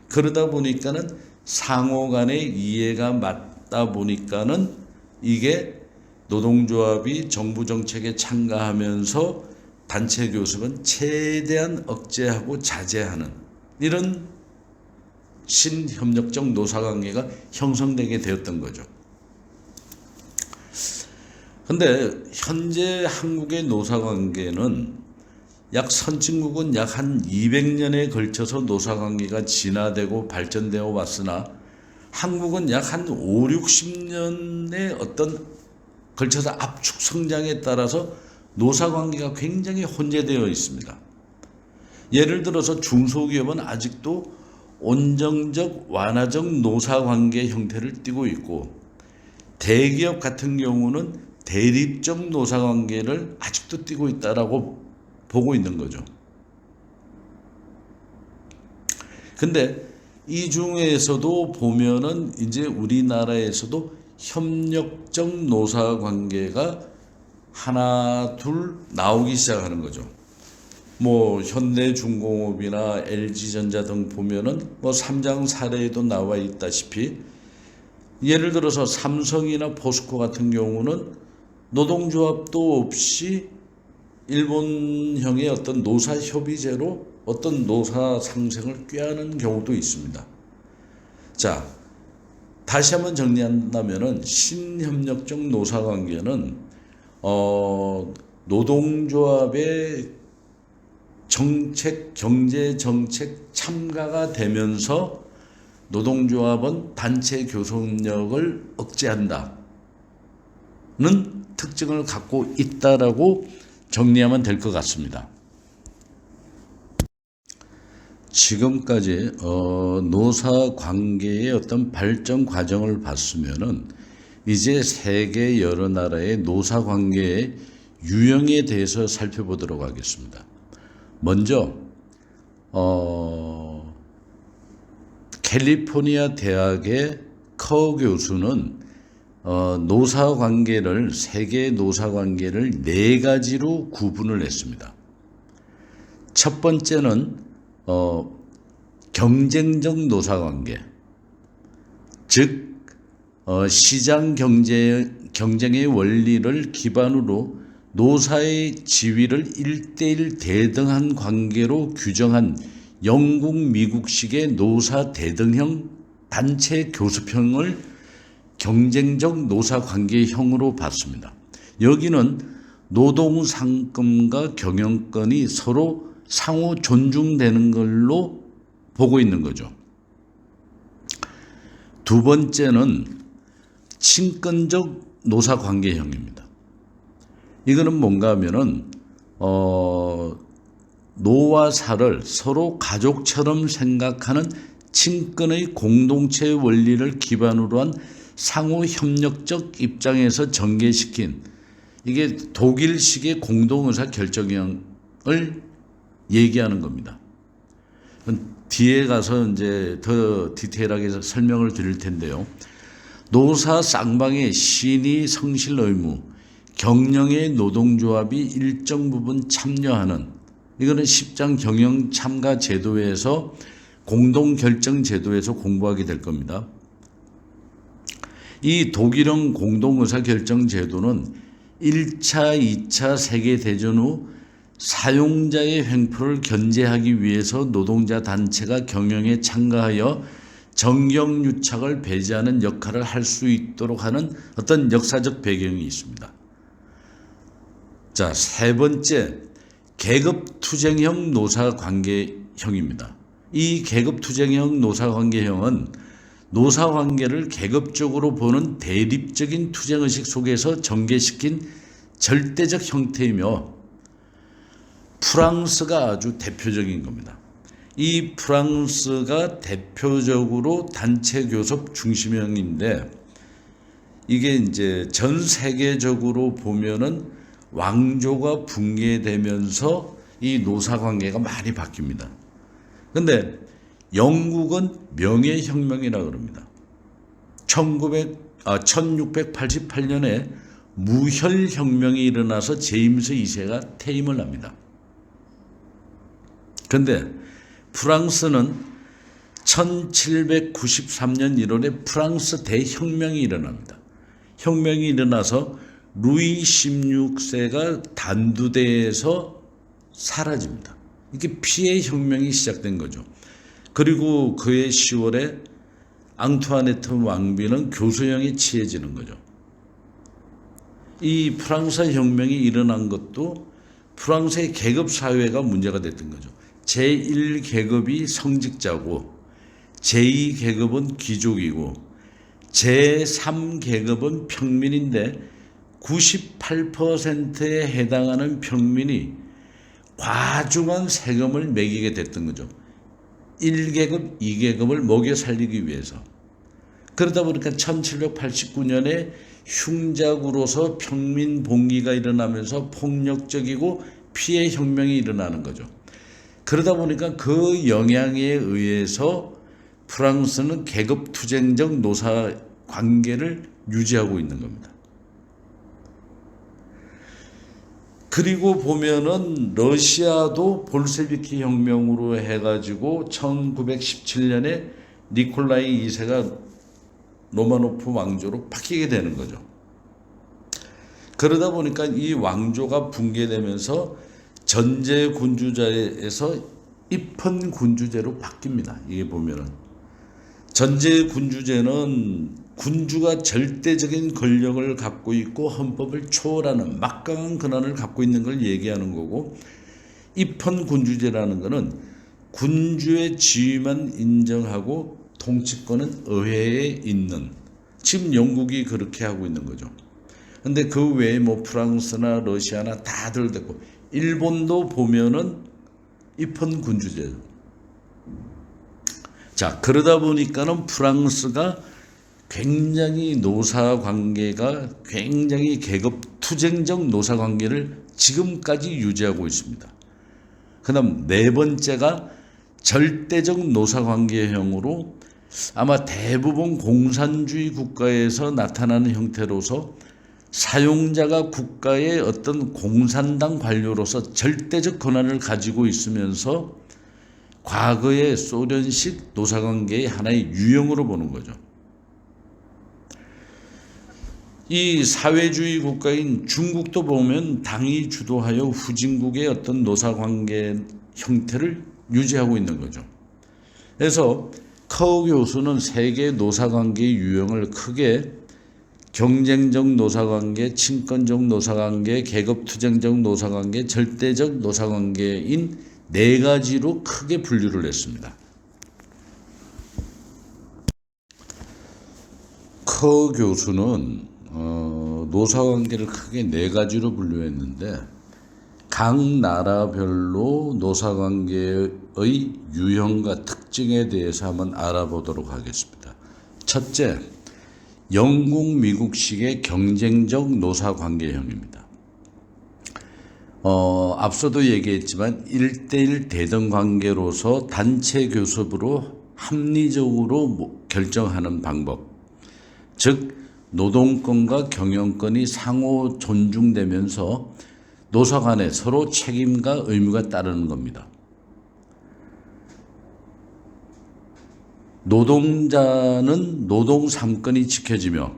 그러다 보니까는 상호 간의 이해가 맞다 보니까는 이게 노동조합이 정부 정책에 참가하면서 단체 교섭은 최대한 억제하고 자제하는, 이런 신협력적 노사관계가 형성되게 되었던 거죠. 근데 현재 한국의 노사관계는 선진국은 약 한 200년에 걸쳐서 노사관계가 진화되고 발전되어 왔으나, 한국은 약 한 5, 60년의 어떤 걸쳐서 압축 성장에 따라서 노사관계가 굉장히 혼재되어 있습니다. 예를 들어서 중소기업은 아직도 온정적 완화적 노사관계 형태를 띠고 있고, 대기업 같은 경우는 대립적 노사관계를 아직도 띠고 있다라고 보고 있는 거죠. 근데 이 중에서도 보면은 이제 우리나라에서도 협력적 노사관계가 하나 둘 나오기 시작하는 거죠. 현대중공업이나 LG전자 등 보면은 3장 사례에도 나와 있다시피, 예를 들어서 삼성이나 포스코 같은 경우는 노동조합도 없이 일본형의 어떤 노사협의제로 어떤 노사 상생을 꾀하는 경우도 있습니다. 자, 다시 한번 정리한다면은 신협력적 노사관계는 노동조합의 정책, 경제정책 참가가 되면서 노동조합은 단체 교섭력을 억제한다는 특징을 갖고 있다라고 정리하면 될 것 같습니다. 지금까지 노사관계의 어떤 발전 과정을 봤으면은, 이제 세계 여러 나라의 노사관계의 유형에 대해서 살펴보도록 하겠습니다. 먼저 캘리포니아 대학의 커 교수는 노사관계를 세계 노사관계를 네 가지로 구분을 했습니다. 첫 번째는 경쟁적 노사관계, 즉 시장 경쟁의 원리를 기반으로 노사의 지위를 1대1 대등한 관계로 규정한 영국, 미국식의 노사 대등형 단체 교섭형을 경쟁적 노사관계형으로 봤습니다. 여기는 노동상권과 경영권이 서로 상호 존중되는 걸로 보고 있는 거죠. 두 번째는 친권적 노사관계형입니다. 이거는 뭔가 하면은 노와 사를 서로 가족처럼 생각하는 친권의 공동체 원리를 기반으로 한 상호 협력적 입장에서 전개시킨, 이게 독일식의 공동의사 결정형을 얘기하는 겁니다. 뒤에 가서 이제 더 디테일하게 설명을 드릴 텐데요. 노사 쌍방의 신의 성실 의무, 경영의 노동조합이 일정 부분 참여하는, 이거는 10장 경영 참가 제도에서 공동결정 제도에서 공부하게 될 겁니다. 이 독일형 공동의사결정 제도는 1차, 2차 세계대전 후 사용자의 횡포를 견제하기 위해서 노동자 단체가 경영에 참가하여 정경유착을 배제하는 역할을 할 수 있도록 하는 어떤 역사적 배경이 있습니다. 자, 세 번째, 계급투쟁형 노사관계형입니다. 이 계급투쟁형 노사관계형은 노사관계를 계급적으로 보는 대립적인 투쟁의식 속에서 전개시킨 절대적 형태이며 프랑스가 아주 대표적인 겁니다. 이 프랑스가 대표적으로 단체 교섭 중심형인데, 이게 이제 전 세계적으로 보면은 왕조가 붕괴되면서 이 노사관계가 많이 바뀝니다. 근데 영국은 명예혁명이라고 그럽니다. 1688년에 무혈혁명이 일어나서 제임스 2세가 퇴임을 합니다. 그런데 프랑스는 1793년 1월에 프랑스 대혁명이 일어납니다. 혁명이 일어나서 루이 16세가 단두대에서 사라집니다. 이게 피해 혁명이 시작된 거죠. 그리고 그해 10월에 앙투아네트 왕비는 교수형에 취해지는 거죠. 이 프랑스 혁명이 일어난 것도 프랑스의 계급 사회가 문제가 됐던 거죠. 제1계급이 성직자고, 제2계급은 귀족이고, 제3계급은 평민인데 98%에 해당하는 평민이 과중한 세금을 매기게 됐던 거죠. 1계급, 2계급을 먹여 살리기 위해서. 그러다 보니까 1789년에 흉작으로서 평민 봉기가 일어나면서 폭력적이고 피해 혁명이 일어나는 거죠. 그러다 보니까 그 영향에 의해서 프랑스는 계급투쟁적 노사 관계를 유지하고 있는 겁니다. 그리고 보면은 러시아도 볼셰비키 혁명으로 해가지고 1917년에 니콜라이 2세가 로마노프 왕조로 바뀌게 되는 거죠. 그러다 보니까 이 왕조가 붕괴되면서 전제 군주제에서 입헌 군주제로 바뀝니다. 이게 보면은 전제 군주제는 군주가 절대적인 권력을 갖고 있고 헌법을 초월하는 막강한 권한을 갖고 있는 걸 얘기하는 거고, 입헌 군주제라는 것은 군주의 지위만 인정하고 통치권은 의회에 있는, 지금 영국이 그렇게 하고 있는 거죠. 근데 그 외에 뭐 프랑스나 러시아나 다들 됐고, 일본도 보면은 입헌 군주제죠. 자, 그러다 보니까는 프랑스가 굉장히 노사 관계가 굉장히 계급 투쟁적 노사 관계를 지금까지 유지하고 있습니다. 그다음 네 번째가 절대적 노사 관계형으로 아마 대부분 공산주의 국가에서 나타나는 형태로서 사용자가 국가의 어떤 공산당 관료로서 절대적 권한을 가지고 있으면서 과거의 소련식 노사관계의 하나의 유형으로 보는 거죠. 이 사회주의 국가인 중국도 보면 당이 주도하여 후진국의 어떤 노사관계 형태를 유지하고 있는 거죠. 그래서 커 교수는 세계 노사관계 유형을 크게 경쟁적 노사관계, 친권적 노사관계, 계급투쟁적 노사관계, 절대적 노사관계인 네 가지로 크게 분류를 했습니다. 커 교수는 노사관계를 크게 네 가지로 분류했는데 각 나라별로 노사관계의 유형과 특징에 대해서 한번 알아보도록 하겠습니다. 첫째, 영국, 미국식의 경쟁적 노사관계형입니다. 앞서도 얘기했지만 1대1 대등 관계로서 단체 교섭으로 합리적으로 결정하는 방법, 즉 노동권과 경영권이 상호 존중되면서 노사 간에 서로 책임과 의무가 따르는 겁니다. 노동자는 노동 3권이 지켜지며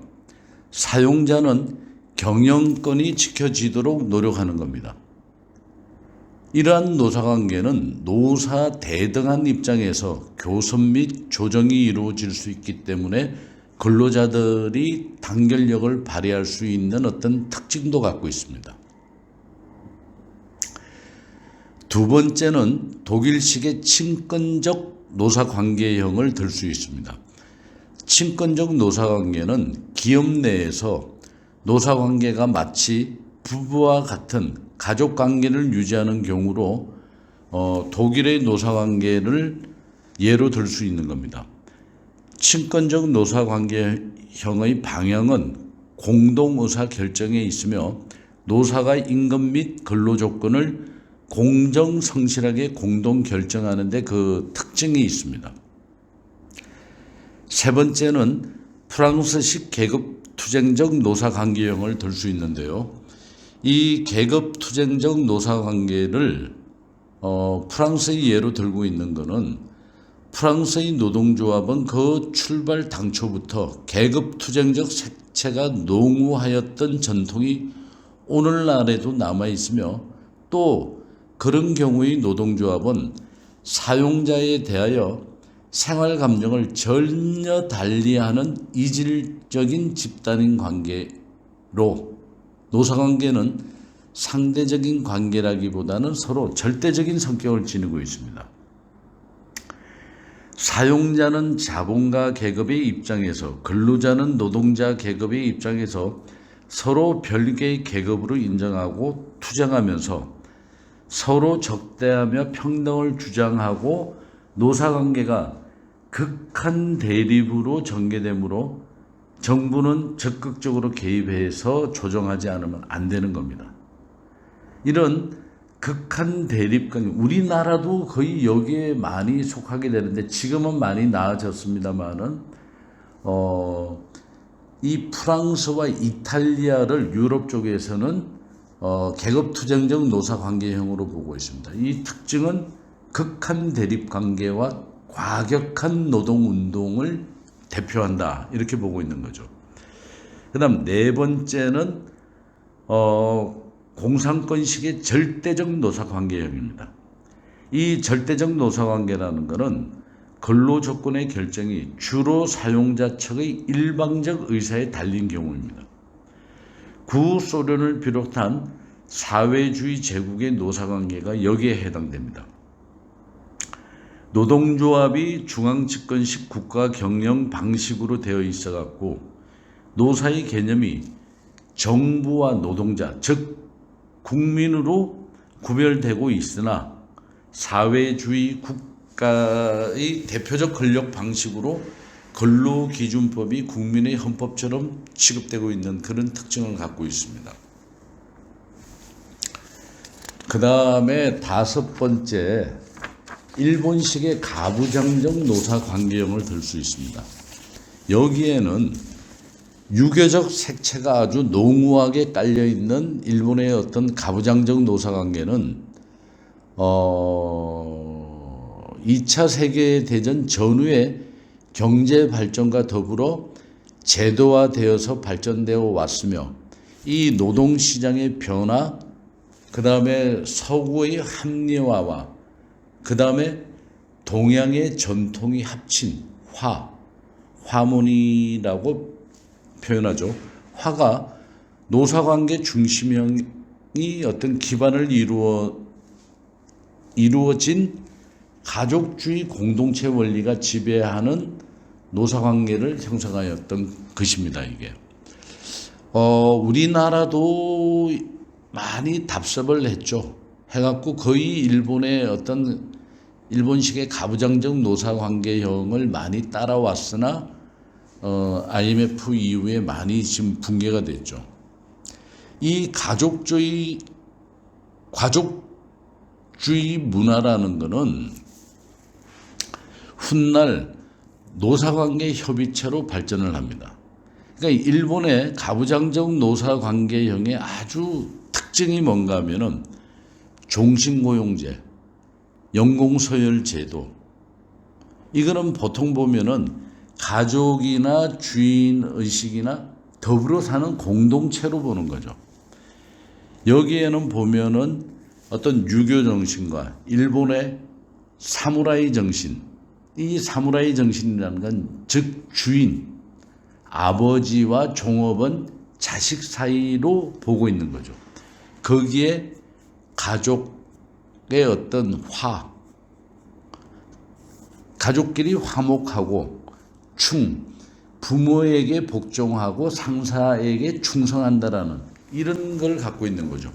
사용자는 경영권이 지켜지도록 노력하는 겁니다. 이러한 노사관계는 노사 대등한 입장에서 교섭 및 조정이 이루어질 수 있기 때문에 근로자들이 단결력을 발휘할 수 있는 어떤 특징도 갖고 있습니다. 두 번째는 독일식의 친권적 노사관계형을 들 수 있습니다. 친권적 노사관계는 기업 내에서 노사관계가 마치 부부와 같은 가족관계를 유지하는 경우로 독일의 노사관계를 예로 들 수 있는 겁니다. 친권적 노사관계형의 방향은 공동의사결정에 있으며 노사가 임금 및 근로조건을 공정성실하게 공동결정하는 데 그 특징이 있습니다. 세 번째는 프랑스식 계급투쟁적 노사관계형을 들 수 있는데요. 이 계급투쟁적 노사관계를 프랑스의 예로 들고 있는 것은 프랑스의 노동조합은 그 출발 당초부터 계급투쟁적 색채가 농후하였던 전통이 오늘날에도 남아있으며 또 그런 경우의 노동조합은 사용자에 대하여 생활감정을 전혀 달리하는 이질적인 집단인 관계로 노사관계는 상대적인 관계라기보다는 서로 절대적인 성격을 지니고 있습니다. 사용자는 자본가 계급의 입장에서 근로자는 노동자 계급의 입장에서 서로 별개의 계급으로 인정하고 투쟁하면서 서로 적대하며 평등을 주장하고 노사관계가 극한 대립으로 전개되므로 정부는 적극적으로 개입해서 조정하지 않으면 안 되는 겁니다. 이런 극한 대립관계, 우리나라도 거의 여기에 많이 속하게 되는데 지금은 많이 나아졌습니다만은 이 프랑스와 이탈리아를 유럽 쪽에서는 계급투쟁적 노사관계형으로 보고 있습니다. 이 특징은 극한 대립관계와 과격한 노동운동을 대표한다 이렇게 보고 있는 거죠. 그 다음 네 번째는 공산권식의 절대적 노사관계형입니다. 이 절대적 노사관계라는 것은 근로조건의 결정이 주로 사용자 측의 일방적 의사에 달린 경우입니다. 구소련을 비롯한 사회주의 제국의 노사관계가 여기에 해당됩니다. 노동조합이 중앙집권식 국가 경영 방식으로 되어 있어갖고 노사의 개념이 정부와 노동자, 즉 국민으로 구별되고 있으나 사회주의 국가의 대표적 권력 방식으로 근로기준법이 국민의 헌법처럼 취급되고 있는 그런 특징을 갖고 있습니다. 그 다음에 다섯 번째, 일본식의 가부장적 노사관계형을 들 수 있습니다. 여기에는 유교적 색채가 아주 농후하게 깔려있는 일본의 어떤 가부장적 노사관계는 2차 세계대전 전후의 경제 발전과 더불어 제도화되어서 발전되어 왔으며, 이 노동시장의 변화, 그 다음에 서구의 합리화와 그 다음에 동양의 전통이 합친 화문이라고 표현하죠. 화가 노사관계 중심형이 어떤 기반을 이루어진 가족주의 공동체 원리가 지배하는 노사관계를 형성하였던 것입니다. 이게 우리나라도 많이 답습을 했죠. 해갖고 거의 일본의 어떤 일본식의 가부장적 노사관계형을 많이 따라왔으나 IMF 이후에 많이 지금 붕괴가 됐죠. 이 가족주의 문화라는 것은 훗날 노사관계 협의체로 발전을 합니다. 그러니까 일본의 가부장적 노사관계형의 아주 특징이 뭔가 하면은 종신고용제, 연공서열제도, 이거는 보통 보면은 가족이나 주인의식이나 더불어 사는 공동체로 보는 거죠. 여기에는 보면은 어떤 유교 정신과 일본의 사무라이 정신, 이 사무라이 정신이라는 건 즉 주인, 아버지와 종업원, 자식 사이로 보고 있는 거죠. 거기에 가족의 어떤 가족끼리 화목하고 부모에게 복종하고 상사에게 충성한다라는 이런 걸 갖고 있는 거죠.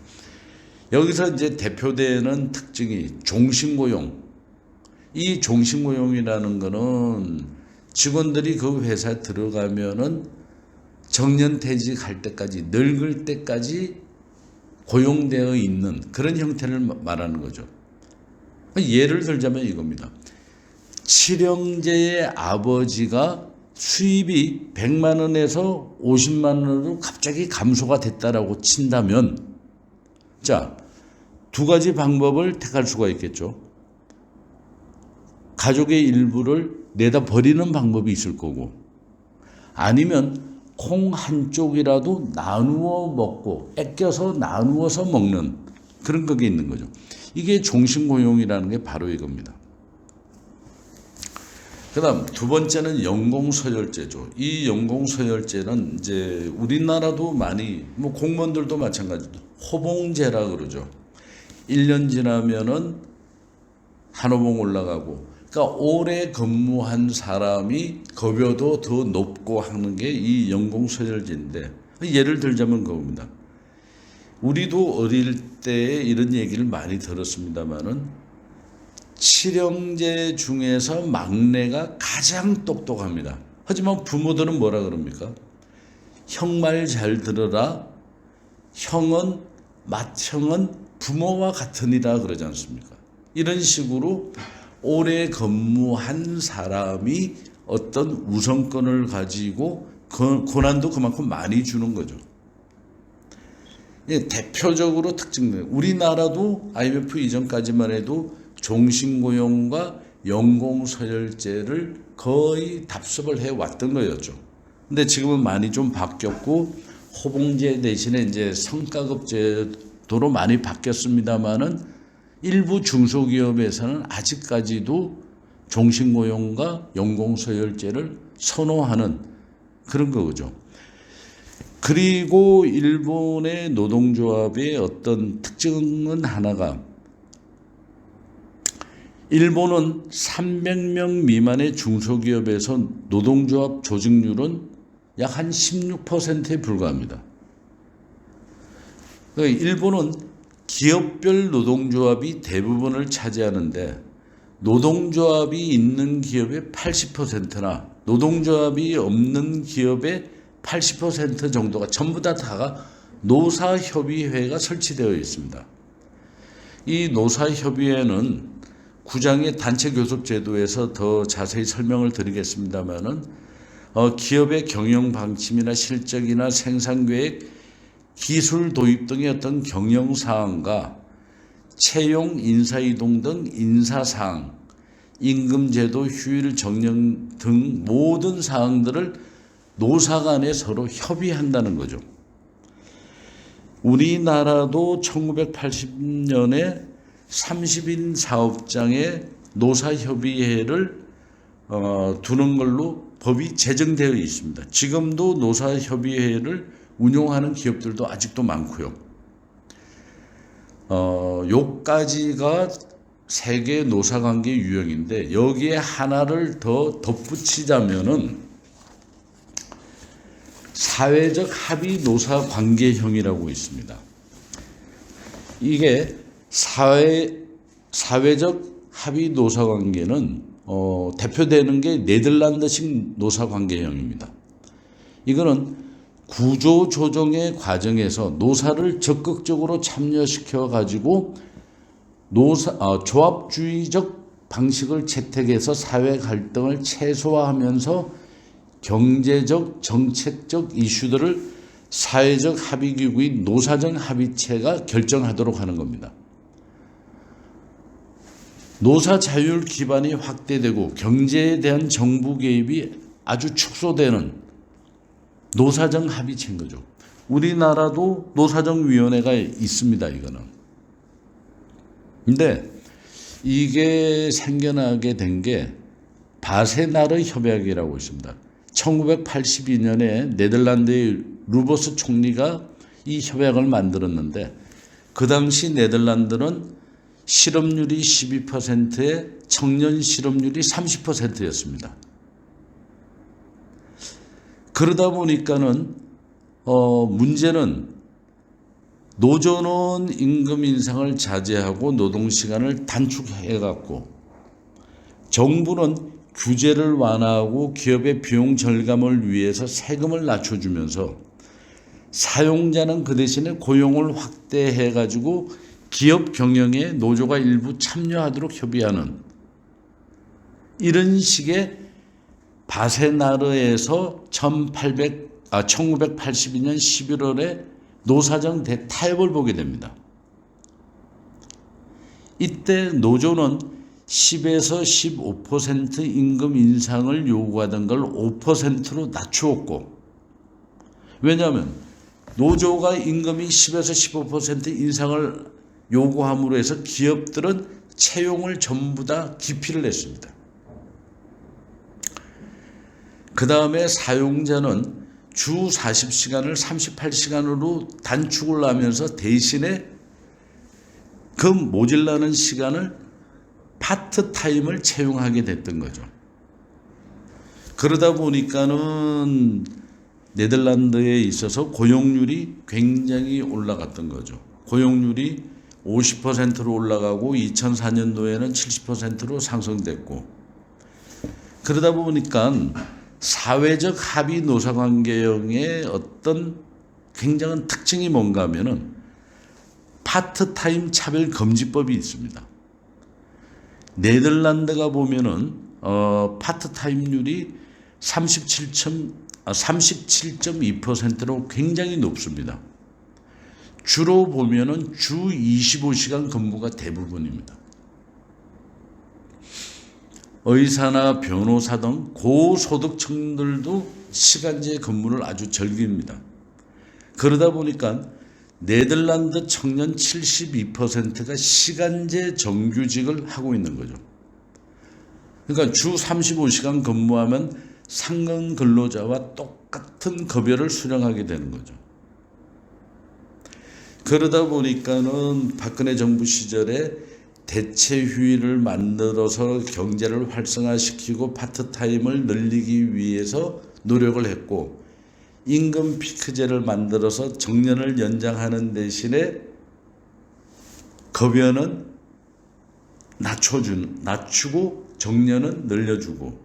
여기서 이제 대표되는 특징이 종신고용. 이 종신고용이라는 거는 직원들이 그 회사에 들어가면은 정년퇴직할 때까지, 늙을 때까지 고용되어 있는 그런 형태를 말하는 거죠. 예를 들자면 이겁니다. 칠형제의 아버지가 수입이 100만 원에서 50만 원으로 갑자기 감소가 됐다라고 친다면, 자, 두 가지 방법을 택할 수가 있겠죠. 가족의 일부를 내다 버리는 방법이 있을 거고, 아니면 콩 한 쪽이라도 나누어 먹고 아껴서 나누어서 먹는 그런 것이 있는 거죠. 이게 종신고용이라는 게 바로 이겁니다. 그 다음 두 번째는 연공서열제죠. 이 연공서열제는 이제 우리나라도 많이, 공무원들도 마찬가지로 호봉제라 그러죠. 1년 지나면은 한 호봉 올라가고, 그러니까 오래 근무한 사람이 급여도 더 높고 하는 게 이 연공서열제인데, 예를 들자면 그겁니다. 우리도 어릴 때 이런 얘기를 많이 들었습니다만은 칠형제 중에서 막내가 가장 똑똑합니다. 하지만 부모들은 뭐라 그럽니까? 형 말 잘 들어라. 형은 부모와 같으니라 그러지 않습니까? 이런 식으로 오래 근무한 사람이 어떤 우선권을 가지고 권한도 그만큼 많이 주는 거죠. 대표적으로 특징은 우리나라도 IMF 이전까지만 해도 종신고용과 연공서열제를 거의 답습을 해왔던 거였죠. 근데 지금은 많이 좀 바뀌었고 호봉제 대신에 이제 성과급제도로 많이 바뀌었습니다만은 일부 중소기업에서는 아직까지도 종신고용과 연공서열제를 선호하는 그런 거죠. 그리고 일본의 노동조합의 어떤 특징은 하나가, 일본은 300명 미만의 중소기업에서 노동조합 조직률은 약 한 16%에 불과합니다. 일본은 기업별 노동조합이 대부분을 차지하는데 노동조합이 있는 기업의 80%나 노동조합이 없는 기업의 80% 정도가 전부 다가 노사협의회가 설치되어 있습니다. 이 노사협의회는 9장의 단체 교섭 제도에서 더 자세히 설명을 드리겠습니다만은 기업의 경영 방침이나 실적이나 생산 계획, 기술 도입 등의 어떤 경영 사항과 채용, 인사 이동 등 인사 사항, 임금 제도, 휴일 정년 등 모든 사항들을 노사 간에 서로 협의한다는 거죠. 우리나라도 1980년에 30인 사업장에 노사협의회를 두는 걸로 법이 제정되어 있습니다. 지금도 노사협의회를 운용하는 기업들도 아직도 많고요. 요까지가 세계 노사관계 유형인데 여기에 하나를 더 덧붙이자면은 사회적 합의 노사관계형이라고 있습니다. 이게 사회적 합의 노사관계는 대표되는 게 네덜란드식 노사관계형입니다. 이거는 구조 조정의 과정에서 노사를 적극적으로 참여시켜 가지고 조합주의적 방식을 채택해서 사회 갈등을 최소화하면서 경제적, 정책적 이슈들을 사회적 합의기구인 노사정 합의체가 결정하도록 하는 겁니다. 노사 자율 기반이 확대되고 경제에 대한 정부 개입이 아주 축소되는 노사정 합의체인 거죠. 우리나라도 노사정위원회가 있습니다. 이거는. 근데 이게 생겨나게 된 게 바세나르 협약이라고 있습니다. 1982년에 네덜란드의 루버스 총리가 이 협약을 만들었는데 그 당시 네덜란드는 실업률이 12%에 청년 실업률이 30%였습니다. 그러다 보니까는 문제는 노조는 임금 인상을 자제하고 노동 시간을 단축해 갖고 정부는 규제를 완화하고 기업의 비용 절감을 위해서 세금을 낮춰주면서 사용자는 그 대신에 고용을 확대해 가지고 기업 경영에 노조가 일부 참여하도록 협의하는 이런 식의 바세나르에서 1982년 11월에 노사정 대타협을 보게 됩니다. 이때 노조는 10에서 15% 임금 인상을 요구하던 걸 5%로 낮추었고, 왜냐하면 노조가 임금이 10에서 15% 인상을 요구함으로 해서 기업들은 채용을 전부 다 기피를 했습니다. 그 다음에 사용자는 주 40시간을 38시간으로 단축을 하면서 대신에 그 모자라는 시간을 파트타임을 채용하게 됐던 거죠. 그러다 보니까는 네덜란드에 있어서 고용률이 굉장히 올라갔던 거죠. 고용률이 50%로 올라가고 2004년도에는 70%로 상승됐고, 그러다 보니까 사회적 합의 노사관계형의 어떤 굉장한 특징이 뭔가 하면은 파트타임 차별금지법이 있습니다. 네덜란드가 보면은 파트타임률이 37.2%로 굉장히 높습니다. 주로 보면은 주 25시간 근무가 대부분입니다. 의사나 변호사 등 고소득층들도 시간제 근무를 아주 즐깁니다. 그러다 보니까 네덜란드 청년 72%가 시간제 정규직을 하고 있는 거죠. 그러니까 주 35시간 근무하면 상근 근로자와 똑같은 급여를 수령하게 되는 거죠. 그러다 보니까는 박근혜 정부 시절에 대체 휴일을 만들어서 경제를 활성화시키고 파트타임을 늘리기 위해서 노력을 했고, 임금 피크제를 만들어서 정년을 연장하는 대신에 급여는 낮추고 정년은 늘려주고,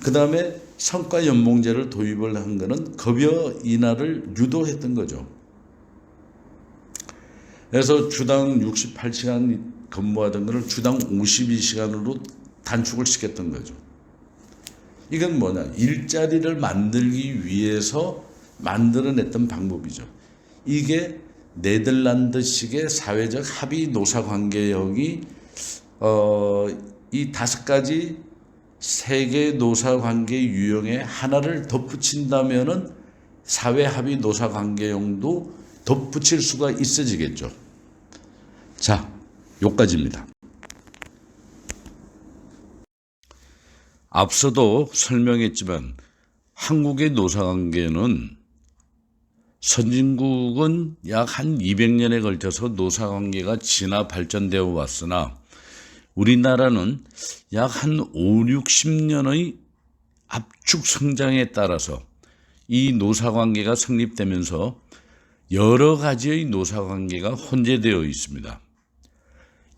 그 다음에 성과 연봉제를 도입을 한 것은 급여 인하를 유도했던 거죠. 그래서 주당 68시간 근무하던 것을 주당 52시간으로 단축을 시켰던 거죠. 이건 뭐냐? 일자리를 만들기 위해서 만들어냈던 방법이죠. 이게 네덜란드식의 사회적 합의 노사관계형이 이 5가지 세계 노사관계 유형에 하나를 덧붙인다면은 사회합의 노사관계형도 덧붙일 수가 있어지겠죠. 자, 여기까지입니다. 앞서도 설명했지만 한국의 노사관계는 선진국은 약 한 200년에 걸쳐서 노사관계가 진화 발전되어 왔으나 우리나라는 약 한 5, 60년의 압축 성장에 따라서 이 노사관계가 성립되면서 여러 가지의 노사관계가 혼재되어 있습니다.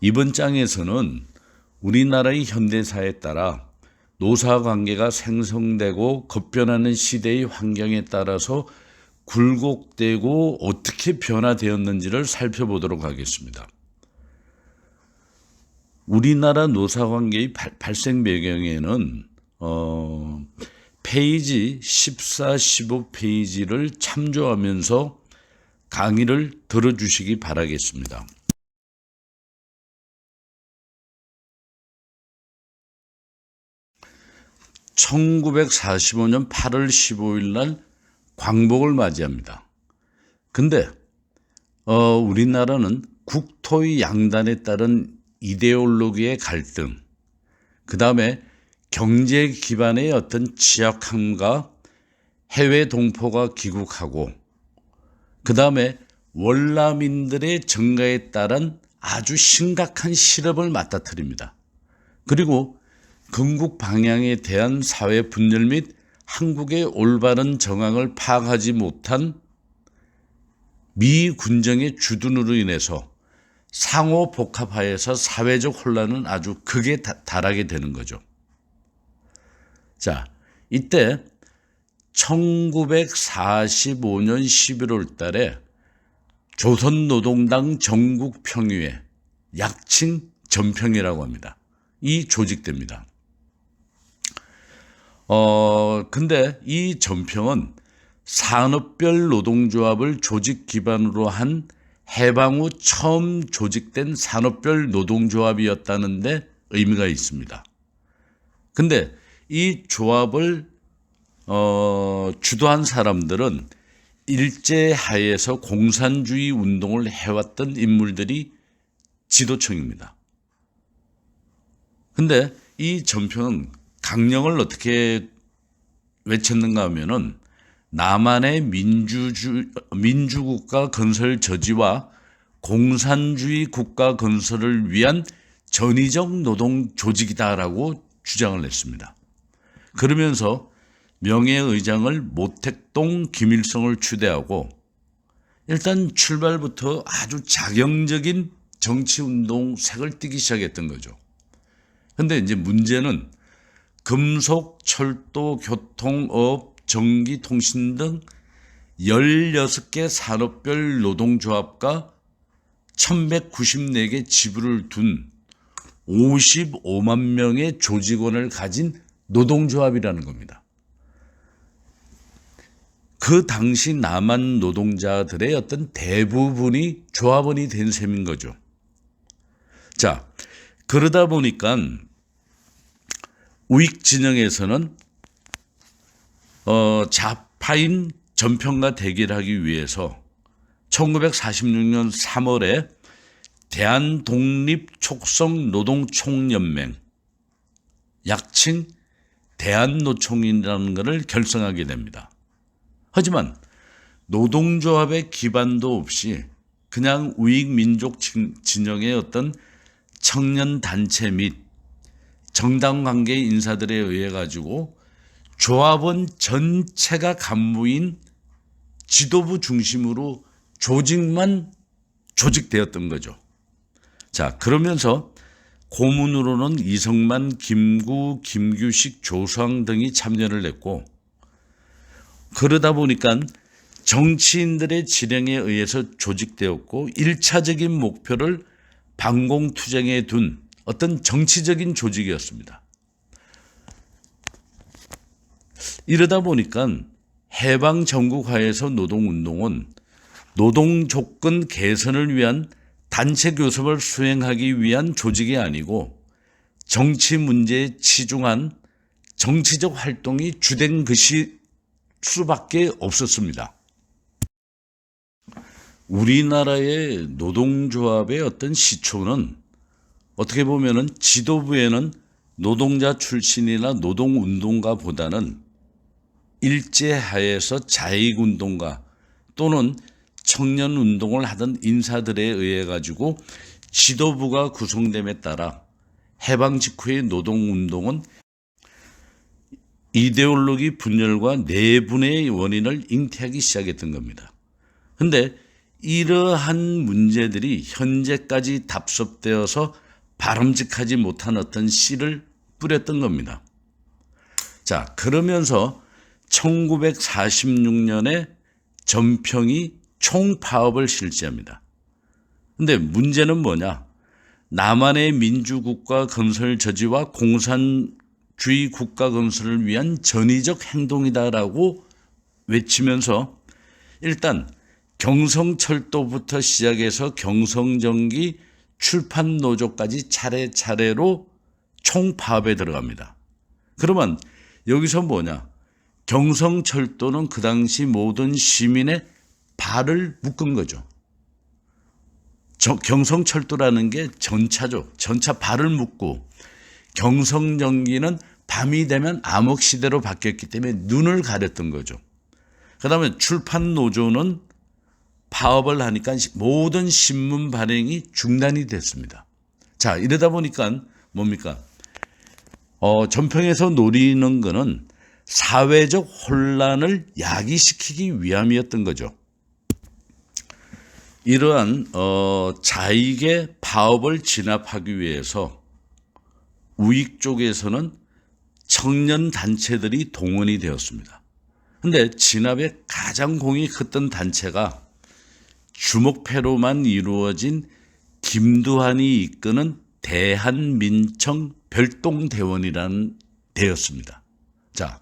이번 장에서는 우리나라의 현대사에 따라 노사관계가 생성되고 급변하는 시대의 환경에 따라서 굴곡되고 어떻게 변화되었는지를 살펴보도록 하겠습니다. 우리나라 노사관계의 발생 배경에는 페이지 14, 15페이지를 참조하면서 강의를 들어주시기 바라겠습니다. (1945년 8월 15일) 날 광복을 맞이합니다. 근데 우리나라는 국토의 양단에 따른 이데올로기의 갈등, 그 다음에 경제 기반의 어떤 취약함과 해외 동포가 귀국하고, 그 다음에 월남인들의 증가에 따른 아주 심각한 실업을 맞닥뜨립니다. 그리고 건국 방향에 대한 사회 분열 및 한국의 올바른 정황을 파악하지 못한 미군정의 주둔으로 인해서 상호 복합하에서 사회적 혼란은 아주 극에 달하게 되는 거죠. 자, 이때 1945년 11월 달에 조선노동당 전국평의회, 약칭 전평이라고 합니다. 이 조직됩니다. 근데 이 전평은 산업별 노동조합을 조직 기반으로 한 해방 후 처음 조직된 산업별 노동조합이었다는데 의미가 있습니다. 근데 이 조합을 주도한 사람들은 일제하에서 공산주의 운동을 해왔던 인물들이 지도층입니다. 근데 이 전평은 강령을 어떻게 외쳤는가 하면은 남한의 민주국가 건설 저지와 공산주의 국가 건설을 위한 전위적 노동 조직이다라고 주장을 했습니다. 그러면서 명예의장을 모택동 김일성을 추대하고 일단 출발부터 아주 자경적인 정치운동 색을 띠기 시작했던 거죠. 근데 이제 문제는 금속, 철도, 교통업, 전기, 통신 등 16개 산업별 노동조합과 1194개 지부를 둔 55만 명의 조직원을 가진 노동조합이라는 겁니다. 그 당시 남한 노동자들의 어떤 대부분이 조합원이 된 셈인 거죠. 자, 그러다 보니까 우익 진영에서는 좌파인 전평과 대결하기 위해서 1946년 3월에 대한독립촉성노동총연맹, 약칭 대한노총이라는 것을 결성하게 됩니다. 하지만 노동조합의 기반도 없이 그냥 우익민족 진영의 어떤 청년단체 및 정당관계 인사들에 의해 가지고 조합원 전체가 간부인 지도부 중심으로 조직만 조직되었던 거죠. 자, 그러면서 고문으로는 이성만, 김구, 김규식, 조수왕 등이 참여를 했고, 그러다 보니까 정치인들의 지령에 의해서 조직되었고 1차적인 목표를 반공투쟁에 둔 어떤 정치적인 조직이었습니다. 이러다 보니까 해방 전국하에서 노동운동은 노동 조건 개선을 위한 단체 교섭을 수행하기 위한 조직이 아니고 정치 문제에 치중한 정치적 활동이 주된 것이 수밖에 없었습니다. 우리나라의 노동조합의 어떤 시초는 어떻게 보면은 지도부에는 노동자 출신이나 노동운동가보다는 일제하에서 자익운동가 또는 청년운동을 하던 인사들에 의해 가지고 지도부가 구성됨에 따라 해방 직후의 노동운동은 이데올로기 분열과 내분의 원인을 잉태하기 시작했던 겁니다. 그런데 이러한 문제들이 현재까지 답습되어서 바람직하지 못한 어떤 씨를 뿌렸던 겁니다. 자, 그러면서 1946년에 전평이 총파업을 실시합니다. 근데 문제는 뭐냐? 남한의 민주국가 건설 저지와 공산주의 국가 건설을 위한 전위적 행동이다라고 외치면서 일단 경성철도부터 시작해서 경성전기 출판노조까지 차례차례로 총파업에 들어갑니다. 그러면 여기서 뭐냐? 경성철도는 그 당시 모든 시민의 발을 묶은 거죠. 경성철도라는 게 전차죠. 전차 발을 묶고 경성전기는 밤이 되면 암흑시대로 바뀌었기 때문에 눈을 가렸던 거죠. 그 다음에 출판노조는 파업을 하니까 모든 신문 발행이 중단이 됐습니다. 자, 이러다 보니까 뭡니까? 전평에서 노리는 거는 사회적 혼란을 야기시키기 위함이었던 거죠. 이러한 자익의 파업을 진압하기 위해서 우익 쪽에서는 청년 단체들이 동원이 되었습니다. 그런데 진압의 가장 공이 컸던 단체가 주목패로만 이루어진 김두한이 이끄는 대한민청 별동대원이라는 데였습니다. 자,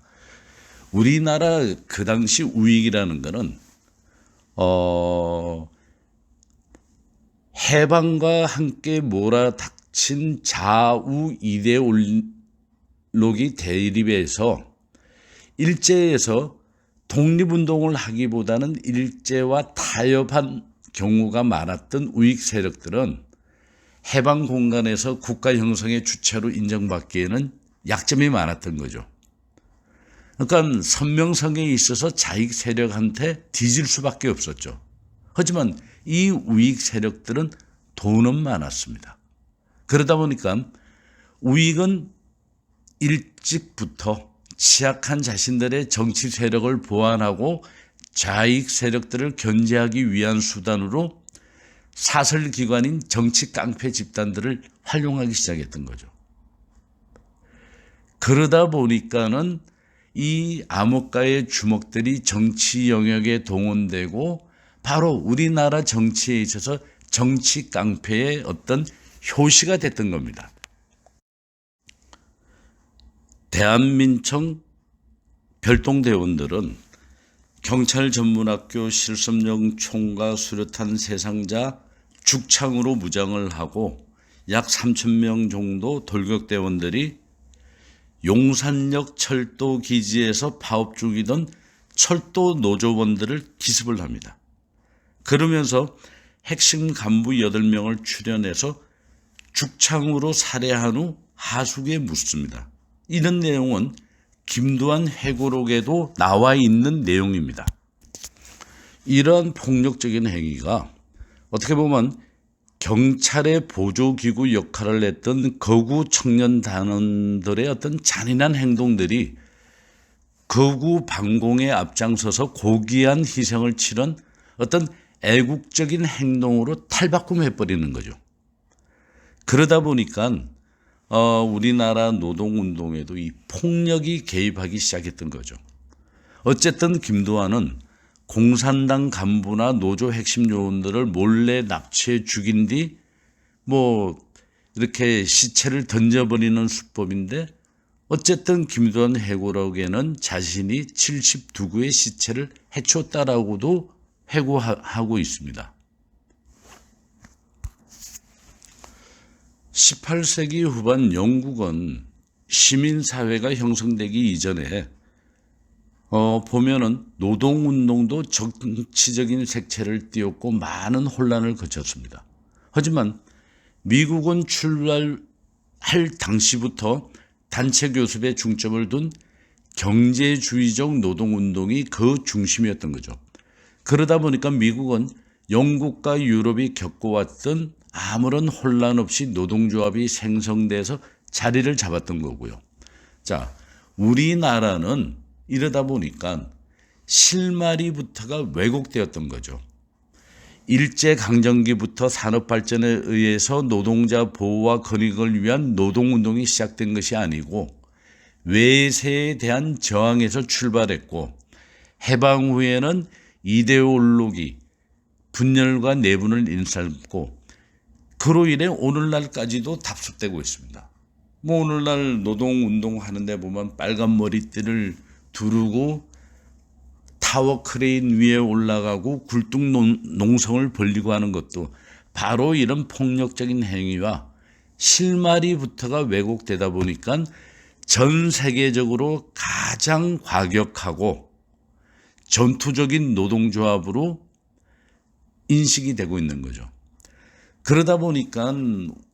우리나라 그 당시 우익이라는 것은 해방과 함께 몰아닥친 좌우 이데올로기 대립에서 일제에서 독립운동을 하기보다는 일제와 타협한 경우가 많았던 우익 세력들은 해방 공간에서 국가 형성의 주체로 인정받기에는 약점이 많았던 거죠. 그러니까 선명성에 있어서 자익 세력한테 뒤질 수밖에 없었죠. 하지만 이 우익 세력들은 돈은 많았습니다. 그러다 보니까 우익은 일찍부터 취약한 자신들의 정치 세력을 보완하고 좌익 세력들을 견제하기 위한 수단으로 사설기관인 정치 깡패 집단들을 활용하기 시작했던 거죠. 그러다 보니까는 이 암흑가의 주먹들이 정치 영역에 동원되고 바로 우리나라 정치에 있어서 정치 깡패의 어떤 효시가 됐던 겁니다. 대한민청 별동대원들은 경찰 전문학교 실습용 총과 수류탄 세상자 죽창으로 무장을 하고 약 3,000명 정도 돌격대원들이 용산역 철도 기지에서 파업 중이던 철도 노조원들을 기습을 합니다. 그러면서 핵심 간부 8명을 추련해서 죽창으로 살해한 후 하수구에 묻습니다. 이런 내용은 김두한 회고록에도 나와 있는 내용입니다. 이러한 폭력적인 행위가 어떻게 보면 경찰의 보조기구 역할을 했던 거구 청년 단원들의 어떤 잔인한 행동들이 거구 반공에 앞장서서 고귀한 희생을 치른 어떤 애국적인 행동으로 탈바꿈해버리는 거죠. 그러다 보니까 우리나라 노동운동에도 이 폭력이 개입하기 시작했던 거죠. 어쨌든 김두한은 공산당 간부나 노조 핵심 요원들을 몰래 납치해 죽인 뒤 뭐 이렇게 시체를 던져버리는 수법인데 어쨌든 김두한 해고록에는 자신이 72구의 시체를 해쳤다라고도 회고하고 있습니다. 18세기 후반 영국은 시민사회가 형성되기 이전에 보면은 노동운동도 정치적인 색채를 띄었고 많은 혼란을 거쳤습니다. 하지만 미국은 출발할 당시부터 단체 교섭에 중점을 둔 경제주의적 노동운동이 그 중심이었던 거죠. 그러다 보니까 미국은 영국과 유럽이 겪어왔던 아무런 혼란 없이 노동조합이 생성돼서 자리를 잡았던 거고요. 자, 우리나라는 이러다 보니까 실마리부터가 왜곡되었던 거죠. 일제강점기부터 산업발전에 의해서 노동자 보호와 권익을 위한 노동운동이 시작된 것이 아니고 외세에 대한 저항에서 출발했고 해방 후에는 이데올로기, 분열과 내분을 일삼고 그로 인해 오늘날까지도 답습되고 있습니다. 뭐 오늘날 노동운동 하는데 보면 빨간 머리띠를 두르고 타워 크레인 위에 올라가고 굴뚝 농성을 벌리고 하는 것도 바로 이런 폭력적인 행위와 실마리부터가 왜곡되다 보니까 전 세계적으로 가장 과격하고 전투적인 노동조합으로 인식이 되고 있는 거죠. 그러다 보니까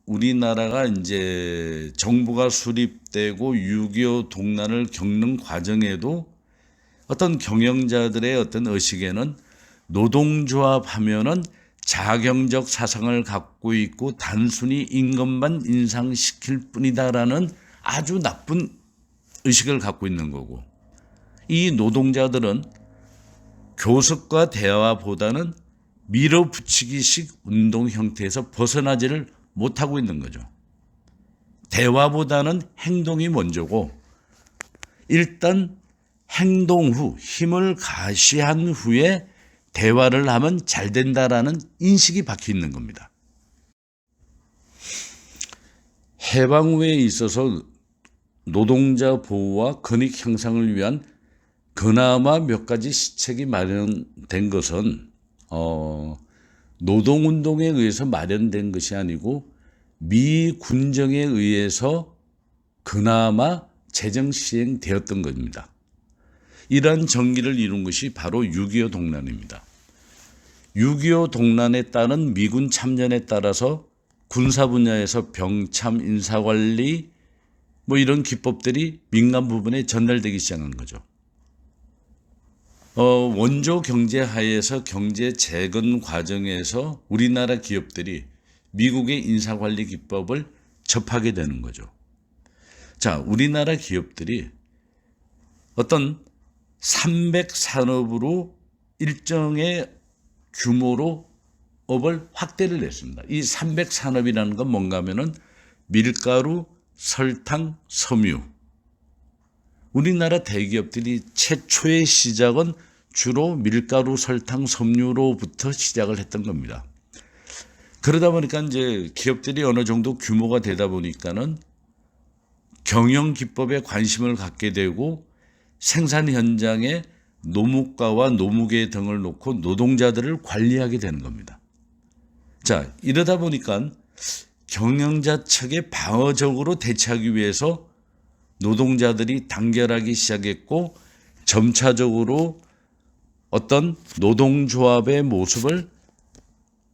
우리나라가 이제 정부가 수립되고 6.25 동란을 겪는 과정에도 어떤 경영자들의 어떤 의식에는 노동조합 하면은 자경적 사상을 갖고 있고 단순히 임금만 인상시킬 뿐이다라는 아주 나쁜 의식을 갖고 있는 거고, 이 노동자들은 교섭과 대화보다는 밀어붙이기식 운동 형태에서 벗어나지를 못하고 있는 거죠. 대화보다는 행동이 먼저고 일단 행동 후 힘을 가시한 후에 대화를 하면 잘 된다라는 인식이 박혀 있는 겁니다. 해방 후에 있어서 노동자 보호와 권익 향상을 위한 그나마 몇 가지 시책이 마련된 것은 노동운동에 의해서 마련된 것이 아니고 미 군정에 의해서 그나마 제정 시행되었던 겁니다. 이러한 정기를 이룬 것이 바로 6.25 동란입니다. 6.25 동란에 따른 미군 참전에 따라서 군사 분야에서 병참, 인사관리 뭐 이런 기법들이 민간 부분에 전달되기 시작한 거죠. 원조 경제 하에서 경제 재건 과정에서 우리나라 기업들이 미국의 인사관리 기법을 접하게 되는 거죠. 자, 우리나라 기업들이 어떤 300산업으로 일정의 규모로 업을 확대를 했습니다. 이 300산업이라는 건 뭔가 하면은 밀가루, 설탕, 섬유. 우리나라 대기업들이 최초의 시작은 주로 밀가루, 설탕, 섬유로부터 시작을 했던 겁니다. 그러다 보니까 이제 기업들이 어느 정도 규모가 되다 보니까는 경영 기법에 관심을 갖게 되고 생산 현장에 노무과와 노무계 등을 놓고 노동자들을 관리하게 되는 겁니다. 자, 이러다 보니까 경영자 측에 방어적으로 대처하기 위해서 노동자들이 단결하기 시작했고 점차적으로 어떤 노동조합의 모습을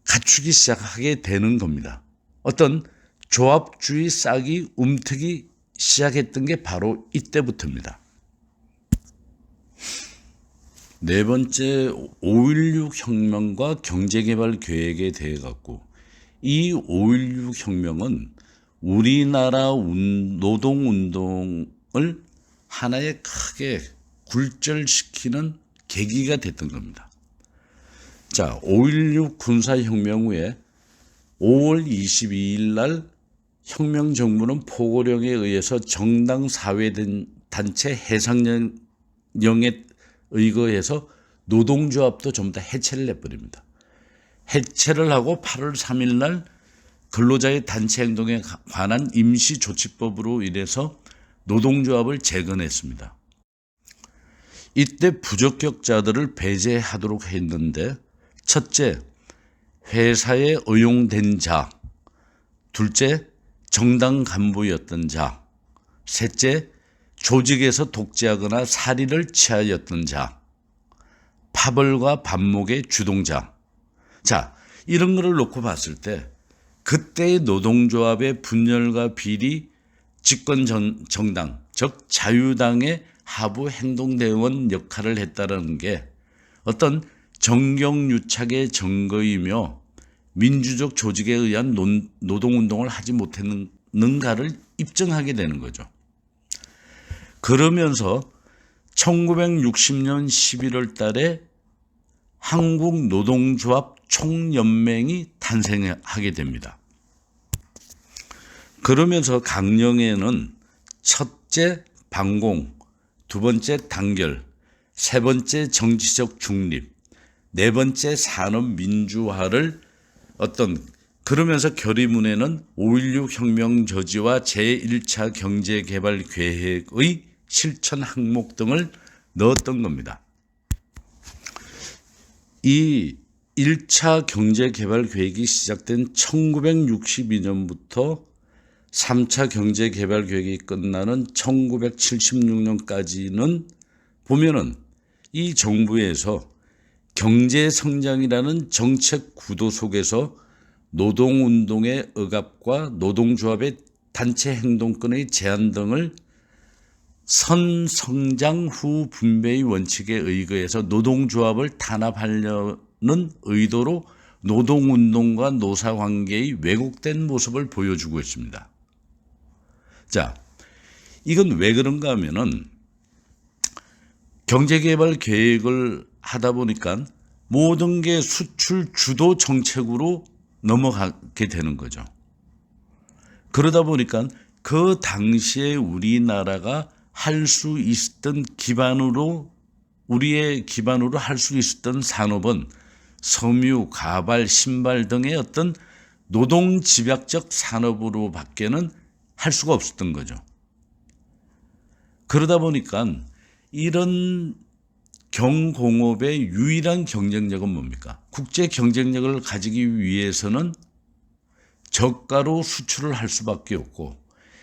갖추기 시작하게 되는 겁니다. 어떤 조합주의 싹이 움트기 시작했던 게 바로 이때부터입니다. 네 번째, 5.16 혁명과 경제개발 계획에 대해 갖고, 이 5.16 혁명은 우리나라 노동운동을 하나의 크게 굴절시키는 계기가 됐던 겁니다. 자, 5.16 군사혁명 후에 5월 22일 날 혁명정부는 포고령에 의해서 정당 사회단체 해상령에 의거해서 노동조합도 전부 다 해체를 해버립니다. 해체를 하고 8월 3일 날 근로자의 단체 행동에 관한 임시조치법으로 인해서 노동조합을 재건했습니다. 이때 부적격자들을 배제하도록 했는데, 첫째, 회사에 의용된 자, 둘째, 정당 간부였던 자, 셋째, 조직에서 독재하거나 살인을 취하였던 자, 파벌과 반목의 주동자. 자, 이런 거를 놓고 봤을 때 그때의 노동조합의 분열과 비리, 집권 정당, 즉 자유당의 하부 행동대원 역할을 했다는 게 어떤 정경유착의 증거이며 민주적 조직에 의한 노동운동을 하지 못했는가를 입증하게 되는 거죠. 그러면서 1960년 11월 달에 한국노동조합 총연맹이 탄생하게 됩니다. 그러면서 강령에는 첫째 반공, 두 번째 단결, 세 번째 정치적 중립, 네 번째 산업 민주화를 그러면서 결의문에는 5.16 혁명 저지와 제1차 경제개발 계획의 실천 항목 등을 넣었던 겁니다. 이 1차 경제개발 계획이 시작된 1962년부터 3차 경제개발 계획이 끝나는 1976년까지는 보면은 이 정부에서 경제성장이라는 정책 구도 속에서 노동운동의 억압과 노동조합의 단체 행동권의 제한 등을 선성장 후 분배의 원칙에 의거해서 노동조합을 탄압하려는 의도로 노동운동과 노사관계의 왜곡된 모습을 보여주고 있습니다. 자, 이건 왜 그런가 하면은 경제개발 계획을 하다 보니까 모든 게 수출 주도 정책으로 넘어가게 되는 거죠. 그러다 보니까 그 당시에 우리나라가 할 수 있었던 우리의 기반으로 할 수 있었던 산업은 섬유, 가발, 신발 등의 어떤 노동 집약적 산업으로 밖에는 할 수가 없었던 거죠. 그러다 보니까 이런 경공업의 유일한 경쟁력은 뭡니까? 국제 경쟁력을 가지기 위해서는 저가로 수출을 할 수밖에 없고,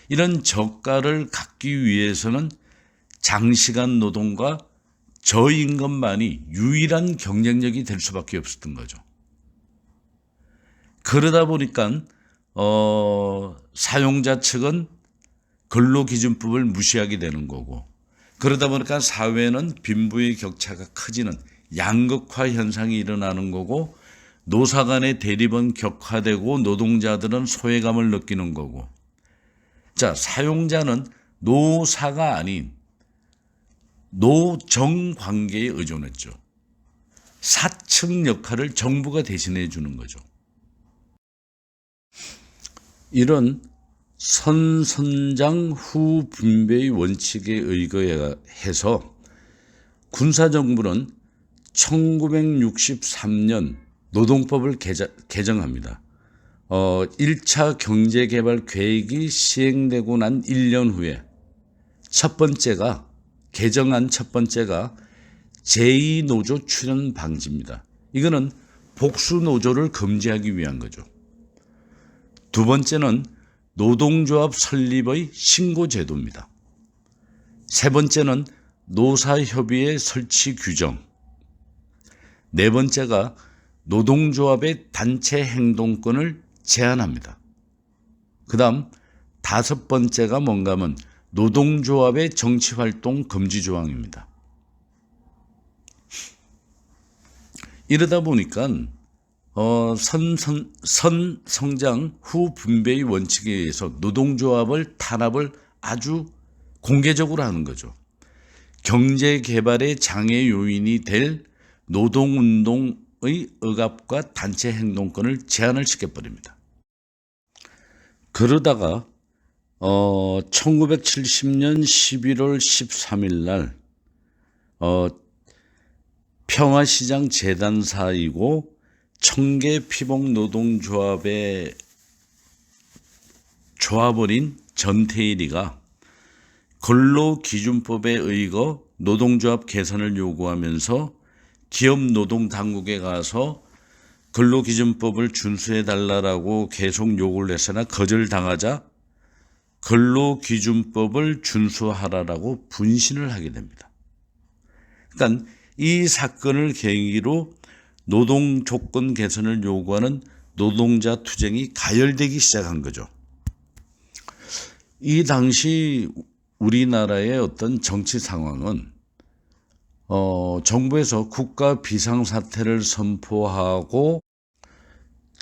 이런 저가를 갖기 위해서는 장시간 노동과 저임금만이 유일한 경쟁력이 될 수밖에 없었던 거죠. 그러다 보니까 사용자 측은 근로기준법을 무시하게 되는 거고, 그러다 보니까 사회는 빈부의 격차가 커지는 양극화 현상이 일어나는 거고, 노사 간의 대립은 격화되고 노동자들은 소외감을 느끼는 거고, 자, 사용자는 노사가 아닌 노정 관계에 의존했죠. 사측 역할을 정부가 대신해 주는 거죠. 이런 선선장 후 분배의 원칙에 의거해서 군사정부는 1963년 노동법을 개정합니다. 1차 경제개발 계획이 시행되고 난 1년 후에 개정안 첫 번째가 제2노조 출현 방지입니다. 이거는 복수노조를 금지하기 위한 거죠. 두 번째는 노동조합 설립의 신고제도입니다. 세 번째는 노사협의회 설치 규정. 네 번째가 노동조합의 단체 행동권을 제한합니다. 그 다음 다섯 번째가 뭔가 하면 노동조합의 정치활동 금지 조항입니다. 이러다 보니까 선성장 후 분배의 원칙에 의해서 노동조합을 탄압을 아주 공개적으로 하는 거죠. 경제개발의 장애 요인이 될 노동운동의 억압과 단체 행동권을 제한을 시켜버립니다. 그러다가 1970년 11월 13일 날 평화시장 재단사이고 청계 피복 노동조합의 조합원인 전태일이가 근로기준법에 의거 노동조합 개선을 요구하면서 기업 노동당국에 가서 근로기준법을 준수해달라고 계속 요구를 했으나 거절당하자 근로기준법을 준수하라라고 분신을 하게 됩니다. 그러니까 이 사건을 계기로 노동 조건 개선을 요구하는 노동자 투쟁이 가열되기 시작한 거죠. 이 당시 우리나라의 어떤 정치 상황은 정부에서 국가 비상사태를 선포하고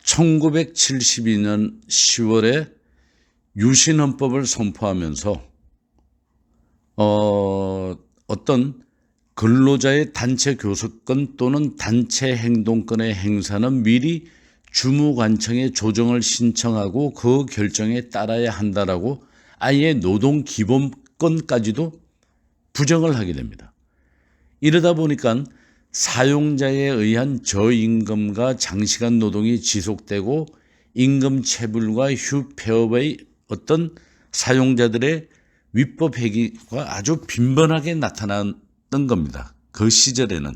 1972년 10월에 유신헌법을 선포하면서 어떤 근로자의 단체 교섭권 또는 단체 행동권의 행사는 미리 주무관청에 조정을 신청하고 그 결정에 따라야 한다라고 아예 노동기본권까지도 부정을 하게 됩니다. 이러다 보니까 사용자에 의한 저임금과 장시간 노동이 지속되고 임금 체불과 휴폐업의 어떤 사용자들의 위법 행위가 아주 빈번하게 나타났던 겁니다. 그 시절에는.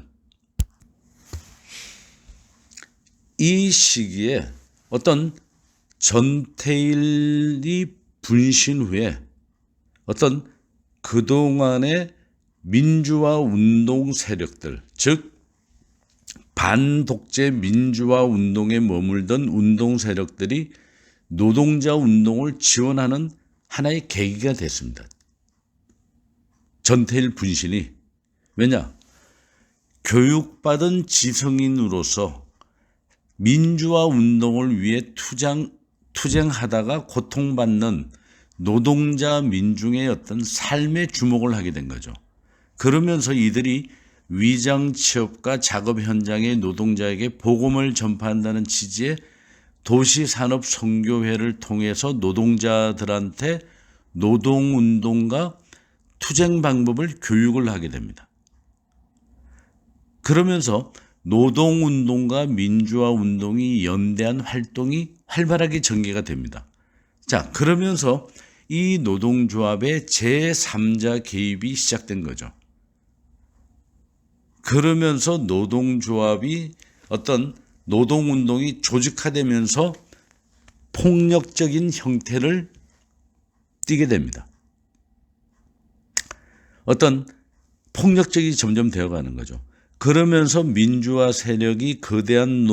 이 시기에 어떤 전태일이 분신 후에 어떤 그동안의 민주화 운동 세력들, 즉 반독재 민주화 운동에 머물던 운동 세력들이 노동자 운동을 지원하는 하나의 계기가 됐습니다. 전태일 분신이. 왜냐? 교육받은 지성인으로서 민주화 운동을 위해 투쟁하다가 고통받는 노동자 민중의 어떤 삶에 주목을 하게 된 거죠. 그러면서 이들이 위장 취업과 작업 현장의 노동자에게 복음을 전파한다는 취지의 도시산업 선교회를 통해서 노동자들한테 노동운동과 투쟁 방법을 교육을 하게 됩니다. 그러면서 노동운동과 민주화운동이 연대한 활동이 활발하게 전개가 됩니다. 자, 그러면서 이 노동조합의 제3자 개입이 시작된 거죠. 그러면서 노동조합이 어떤 노동운동이 조직화되면서 폭력적인 형태를 띠게 됩니다. 어떤 폭력적이 점점 되어가는 거죠. 그러면서 민주화 세력이 거대한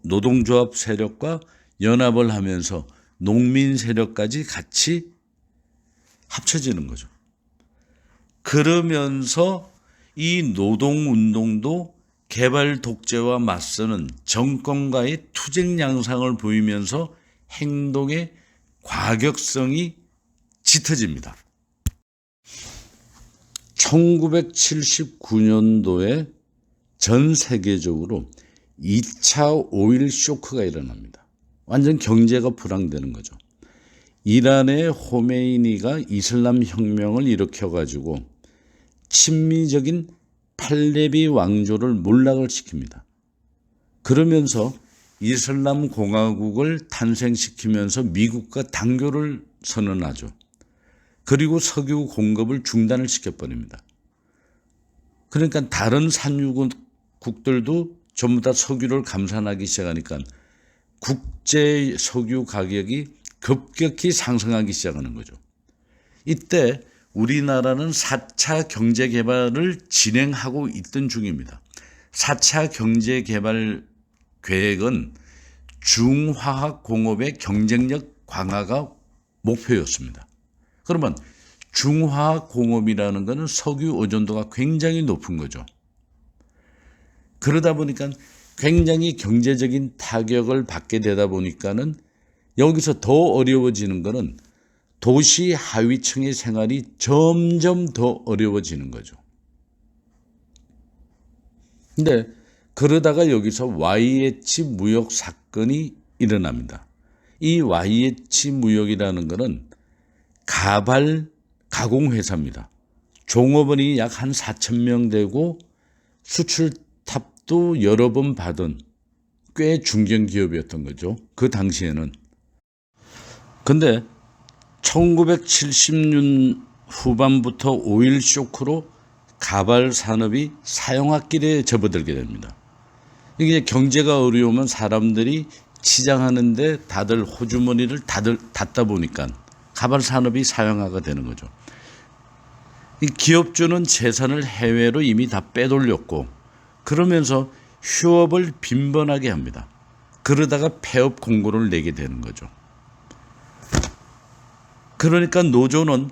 노동조합 세력과 연합을 하면서 농민 세력까지 같이 합쳐지는 거죠. 그러면서 이 노동운동도 개발 독재와 맞서는 정권과의 투쟁 양상을 보이면서 행동의 과격성이 짙어집니다. 1979년도에 전 세계적으로 2차 오일 쇼크가 일어납니다. 완전 경제가 불황되는 거죠. 이란의 호메이니가 이슬람 혁명을 일으켜가지고 친미적인 팔레비 왕조를 몰락을 시킵니다. 그러면서 이슬람 공화국을 탄생시키면서 미국과 단교를 선언하죠. 그리고 석유 공급을 중단을 시켜버립니다. 그러니까 다른 산유국들도 전부 다 석유를 감산하기 시작하니까 국제 석유 가격이 급격히 상승하기 시작하는 거죠. 이때 우리나라는 4차 경제개발을 진행하고 있던 중입니다. 4차 경제개발 계획은 중화학공업의 경쟁력 강화가 목표였습니다. 그러면 중화학공업이라는 것은 석유 의존도가 굉장히 높은 거죠. 그러다 보니까 굉장히 경제적인 타격을 받게 되다 보니까는 여기서 더 어려워지는 것은 도시 하위층의 생활이 점점 더 어려워지는 거죠. 근데 그러다가 여기서 YH 무역 사건이 일어납니다. 이 YH 무역이라는 것은 가발 가공회사입니다. 종업원이 약 한 4,000명 되고 수출탑도 여러 번 받은 꽤 중견기업이었던 거죠. 그 당시에는. 근데 1970년 후반부터 오일 쇼크로 가발 산업이 사용학길에 접어들게 됩니다. 이게 경제가 어려우면 사람들이 치장하는데 다들 호주머니를 닫다 보니까 가발 산업이 사용화가 되는 거죠. 이 기업주는 재산을 해외로 이미 다 빼돌렸고 그러면서 휴업을 빈번하게 합니다. 그러다가 폐업 공고를 내게 되는 거죠. 그러니까 노조는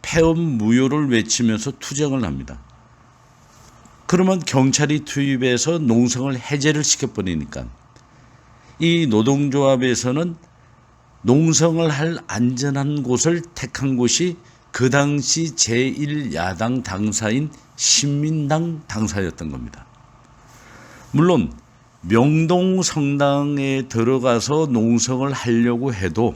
폐업 무효를 외치면서 투쟁을 합니다. 그러면 경찰이 투입해서 농성을 해제를 시켜버리니까 이 노동조합에서는 농성을 할 안전한 곳을 택한 곳이 그 당시 제1야당 당사인 신민당 당사였던 겁니다. 물론 명동성당에 들어가서 농성을 하려고 해도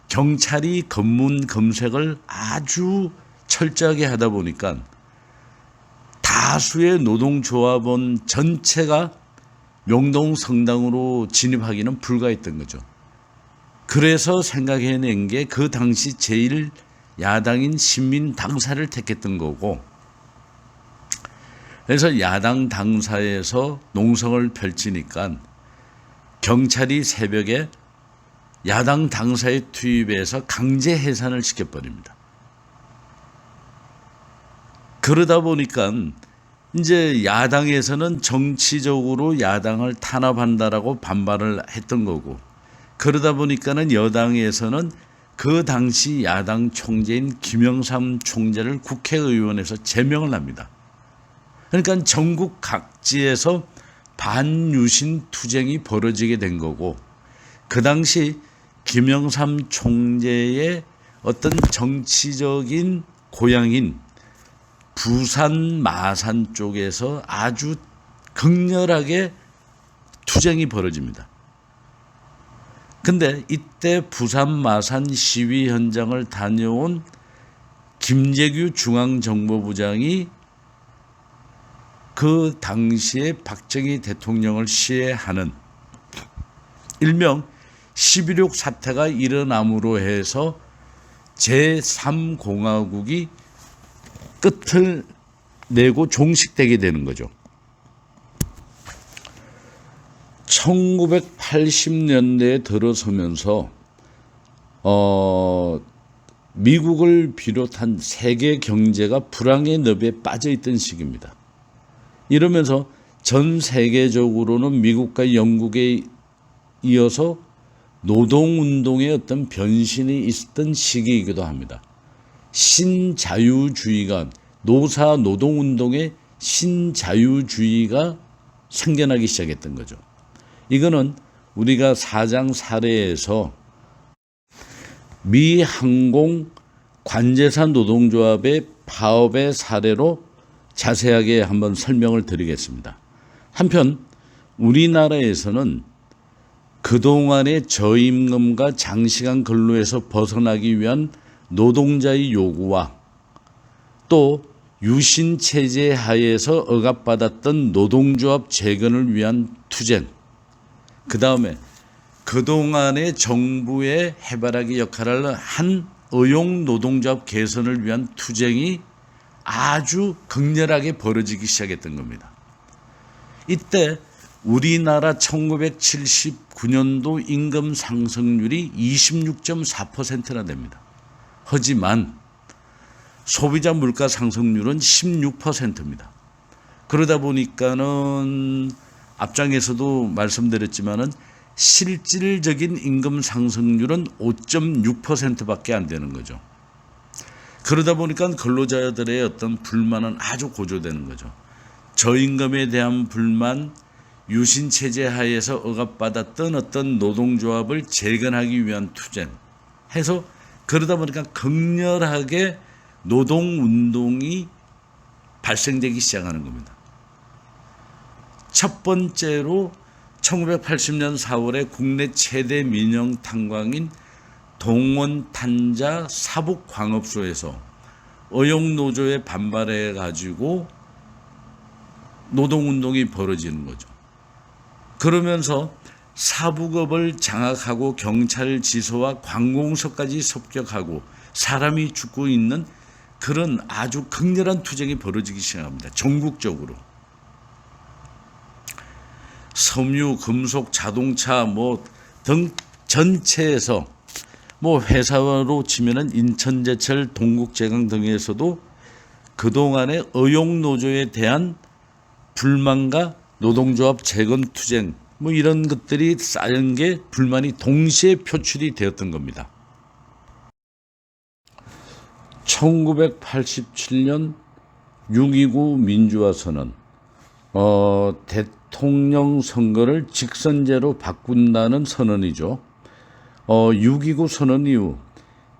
경찰이 검문 검색을 아주 철저하게 하다 보니까 다수의 노동조합원 전체가 명동성당으로 진입하기는 불가했던 거죠. 그래서 생각해낸 게 그 당시 제1야당인 신민당사를 택했던 거고, 그래서 야당 당사에서 농성을 펼치니까 경찰이 새벽에 야당 당사에 투입해서 강제 해산을 시켜버립니다. 그러다 보니까 이제 야당에서는 정치적으로 야당을 탄압한다라고 반발을 했던 거고, 그러다 보니까는 여당에서는 그 당시 야당 총재인 김영삼 총재를 국회의원에서 제명을 합니다. 그러니까 전국 각지에서 반유신 투쟁이 벌어지게 된 거고, 그 당시 김영삼 총재의 어떤 정치적인 고향인 부산 마산 쪽에서 아주 극렬하게 투쟁이 벌어집니다. 근데 이때 부산 마산 시위 현장을 다녀온 김재규 중앙정보부장이 그 당시에 박정희 대통령을 시해하는 일명 11.6 사태가 일어남으로 해서 제3공화국이 끝을 내고 종식되게 되는 거죠. 1980년대에 들어서면서 미국을 비롯한 세계 경제가 불황의 늪에 빠져 있던 시기입니다. 이러면서 전 세계적으로는 미국과 영국에 이어서 노동운동의 어떤 변신이 있었던 시기이기도 합니다. 신자유주의가, 노사 노동운동의 신자유주의가 생겨나기 시작했던 거죠. 이거는 우리가 사장 사례에서 미 항공 관제사 노동조합의 파업의 사례로 자세하게 한번 설명을 드리겠습니다. 한편 우리나라에서는 그동안의 저임금과 장시간 근로에서 벗어나기 위한 노동자의 요구와 또 유신체제 하에서 억압받았던 노동조합 재건을 위한 투쟁, 그 다음에 그동안의 정부의 해바라기 역할을 한 의용 노동조합 개선을 위한 투쟁이 아주 극렬하게 벌어지기 시작했던 겁니다. 이때 우리나라 1979년도 임금 상승률이 26.4%나 됩니다. 하지만 소비자 물가 상승률은 16%입니다. 그러다 보니까는 앞장에서도 말씀드렸지만은 실질적인 임금 상승률은 5.6%밖에 안 되는 거죠. 그러다 보니까 근로자들의 어떤 불만은 아주 고조되는 거죠. 저임금에 대한 불만, 유신체제 하에서 억압받았던 어떤 노동조합을 재건하기 위한 투쟁 해서 그러다 보니까 극렬하게 노동운동이 발생되기 시작하는 겁니다. 첫 번째로 1980년 4월에 국내 최대 민영 탄광인 동원 탄자 사북광업소에서 의용노조에 반발해 가지고 노동운동이 벌어지는 거죠. 그러면서 사북업을 장악하고 경찰지소와 관공서까지 습격하고 사람이 죽고 있는 그런 아주 극렬한 투쟁이 벌어지기 시작합니다. 전국적으로. 섬유, 금속, 자동차 등 전체에서 회사로 치면은 인천제철, 동국제강 등에서도 그동안의 의용노조에 대한 불만과 노동조합 재건투쟁 이런 것들이 쌓인 게 불만이 동시에 표출이 되었던 겁니다. 1987년 6.29 민주화선언, 대통령 선거를 직선제로 바꾼다는 선언이죠. 6.29 선언 이후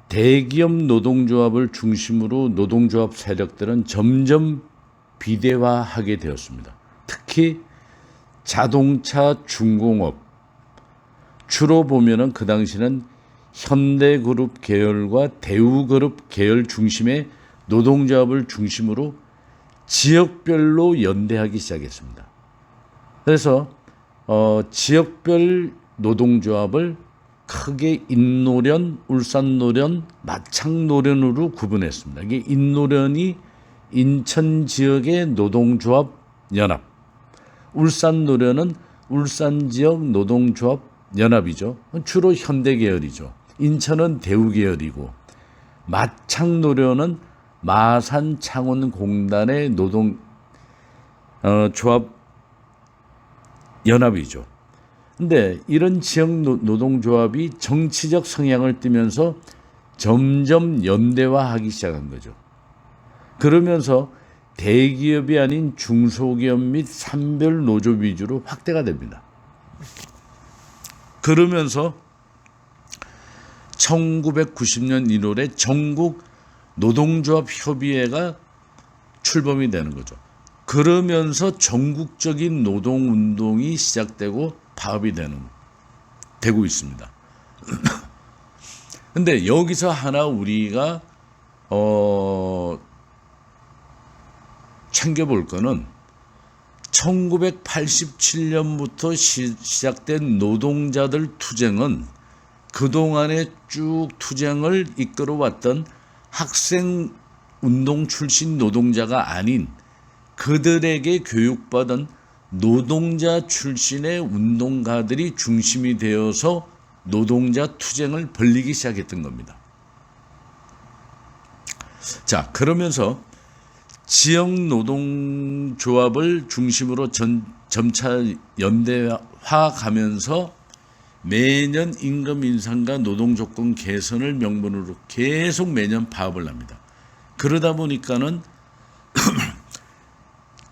대기업 노동조합을 중심으로 노동조합 세력들은 점점 비대화하게 되었습니다. 특히 자동차 중공업, 주로 보면은 그 당시는 현대그룹 계열과 대우그룹 계열 중심의 노동조합을 중심으로 지역별로 연대하기 시작했습니다. 그래서 지역별 노동조합을 크게 인노련, 울산노련, 마창노련으로 구분했습니다. 이게 인노련이 인천 지역의 노동조합 연합, 울산노련은 울산 지역 노동조합 연합이죠. 주로 현대 계열이죠. 인천은 대우 계열이고, 마창노련은 마산 창원공단의 노동 조합 연합이죠. 근데 이런 지역 노동조합이 정치적 성향을 띠면서 점점 연대화하기 시작한 거죠. 그러면서 대기업이 아닌 중소기업 및 산별 노조 위주로 확대가 됩니다. 그러면서 1990년 1월에 전국 노동조합 협의회가 출범이 되는 거죠. 그러면서 전국적인 노동운동이 시작되고 파업이 되고 있습니다. 근데 여기서 하나 우리가 챙겨볼 거는 1987년부터 시작된 노동자들 투쟁은 그동안에 쭉 투쟁을 이끌어왔던 학생운동 출신 노동자가 아닌 그들에게 교육받은 노동자 출신의 운동가들이 중심이 되어서 노동자 투쟁을 벌이기 시작했던 겁니다. 자, 그러면서 지역 노동조합을 중심으로 점차 연대화 가면서 매년 임금 인상과 노동조건 개선을 명분으로 계속 매년 파업을 합니다. 그러다 보니까는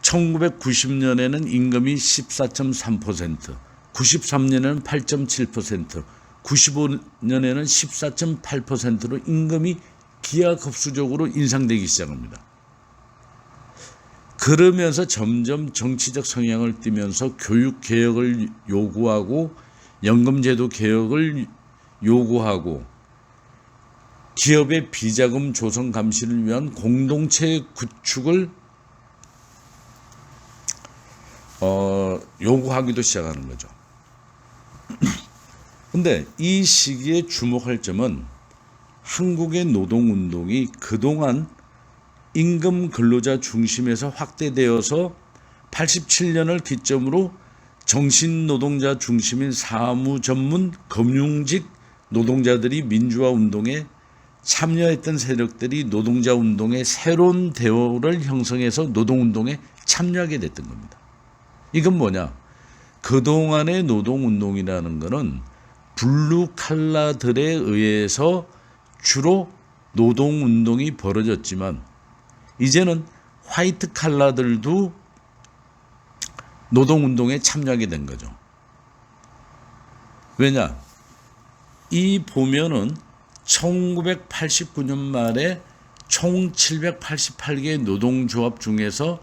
1990년에는 임금이 14.3%, 93년에는 8.7%, 95년에는 14.8%로 임금이 기하급수적으로 인상되기 시작합니다. 그러면서 점점 정치적 성향을 띠면서 교육 개혁을 요구하고 연금제도 개혁을 요구하고 기업의 비자금 조성 감시를 위한 공동체 구축을 요구하기도 시작하는 거죠. 근데 이 시기에 주목할 점은 한국의 노동운동이 그동안 임금 근로자 중심에서 확대되어서 87년을 기점으로 정신노동자 중심인 사무 전문 금융직 노동자들이 민주화 운동에 참여했던 세력들이 노동자 운동의 새로운 대오를 형성해서 노동운동에 참여하게 됐던 겁니다. 이건 뭐냐? 그동안의 노동운동이라는 것은 블루칼라들에 의해서 주로 노동운동이 벌어졌지만 이제는 화이트 칼라들도 노동운동에 참여하게 된 거죠. 왜냐? 이 보면은 1989년 말에 총 788개 노동조합 중에서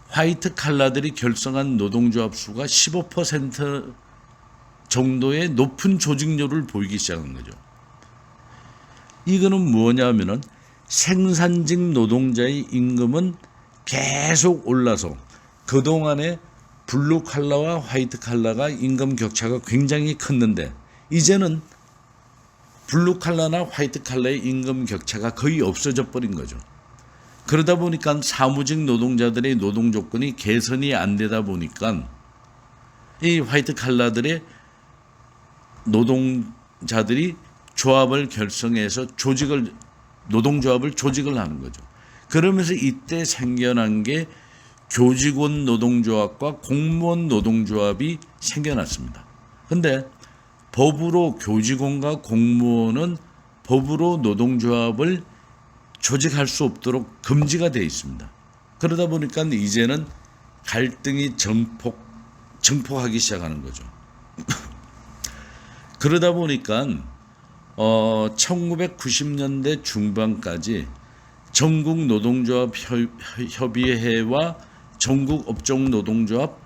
화이트 칼라들이 결성한 노동조합 수가 15% 정도의 높은 조직률을 보이기 시작한 거죠. 이거는 뭐냐면은 생산직 노동자의 임금은 계속 올라서 그동안에 블루 칼라와 화이트 칼라가 임금 격차가 굉장히 컸는데 이제는 블루 칼라나 화이트 칼라의 임금 격차가 거의 없어져 버린 거죠. 그러다 보니까 사무직 노동자들의 노동 조건이 개선이 안 되다 보니까 이 화이트 칼라들의 노동자들이 조합을 결성해서 노동조합을 조직을 하는 거죠. 그러면서 이때 생겨난 게 교직원 노동조합과 공무원 노동조합이 생겨났습니다. 그런데 법으로 교직원과 공무원은 법으로 노동조합을 조직할 수 없도록 금지가 되어 있습니다. 그러다 보니까 이제는 갈등이 증폭하기 시작하는 거죠. 그러다 보니까 1990년대 중반까지 전국 노동조합 협의회와 전국 업종 노동조합,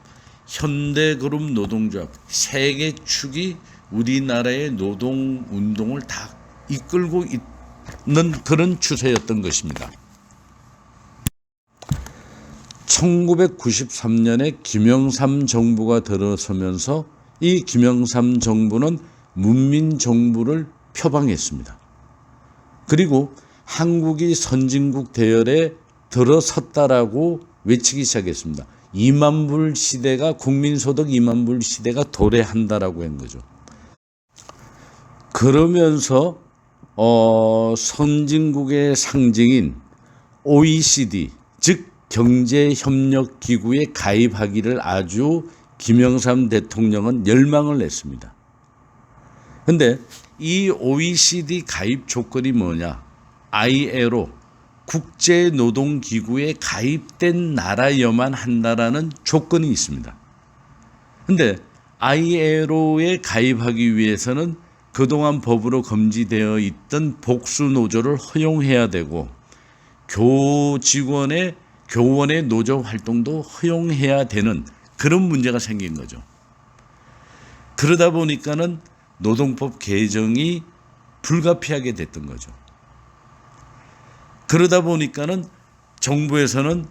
현대그룹 노동조합 세 개 축이 우리나라의 노동운동을 다 이끌고 있는 그런 추세였던 것입니다. 1993년에 김영삼 정부가 들어서면서 이 김영삼 정부는 문민정부를 표방했습니다. 그리고 한국이 선진국 대열에 들어섰다라고 외치기 시작했습니다. 2만 불 시대가 국민소득 2만 불 시대가 도래한다라고 한 거죠. 그러면서 선진국의 상징인 OECD 즉 경제협력기구에 가입하기를 아주 김영삼 대통령은 열망을 냈습니다. 그런데 이 OECD 가입 조건이 뭐냐? ILO 국제노동기구에 가입된 나라여만 한다라는 조건이 있습니다. 그런데 ILO에 가입하기 위해서는 그동안 법으로 금지되어 있던 복수노조를 허용해야 되고 교원의 노조 활동도 허용해야 되는 그런 문제가 생긴 거죠. 그러다 보니까는 노동법 개정이 불가피하게 됐던 거죠. 그러다 보니까는 정부에서는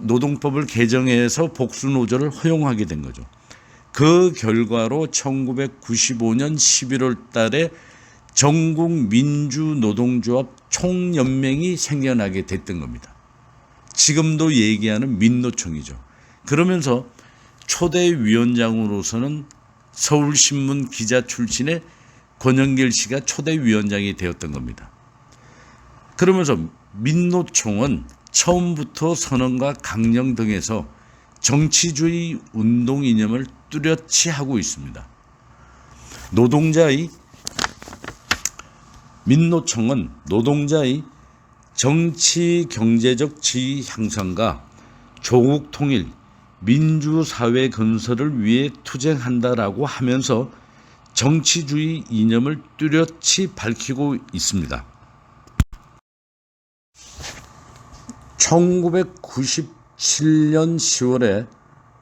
노동법을 개정해서 복수노조를 허용하게 된 거죠. 그 결과로 1995년 11월 달에 전국 민주노동조합 총연맹이 생겨나게 됐던 겁니다. 지금도 얘기하는 민노총이죠. 그러면서 초대 위원장으로서는 서울신문 기자 출신의 권영길 씨가 초대 위원장이 되었던 겁니다. 그러면서 민노총은 처음부터 선언과 강령 등에서 정치주의 운동 이념을 뚜렷이 하고 있습니다. 민노총은 노동자의 정치 경제적 지위 향상과 조국 통일, 민주사회 건설을 위해 투쟁한다라고 하면서 정치주의 이념을 뚜렷이 밝히고 있습니다. 1997년 10월에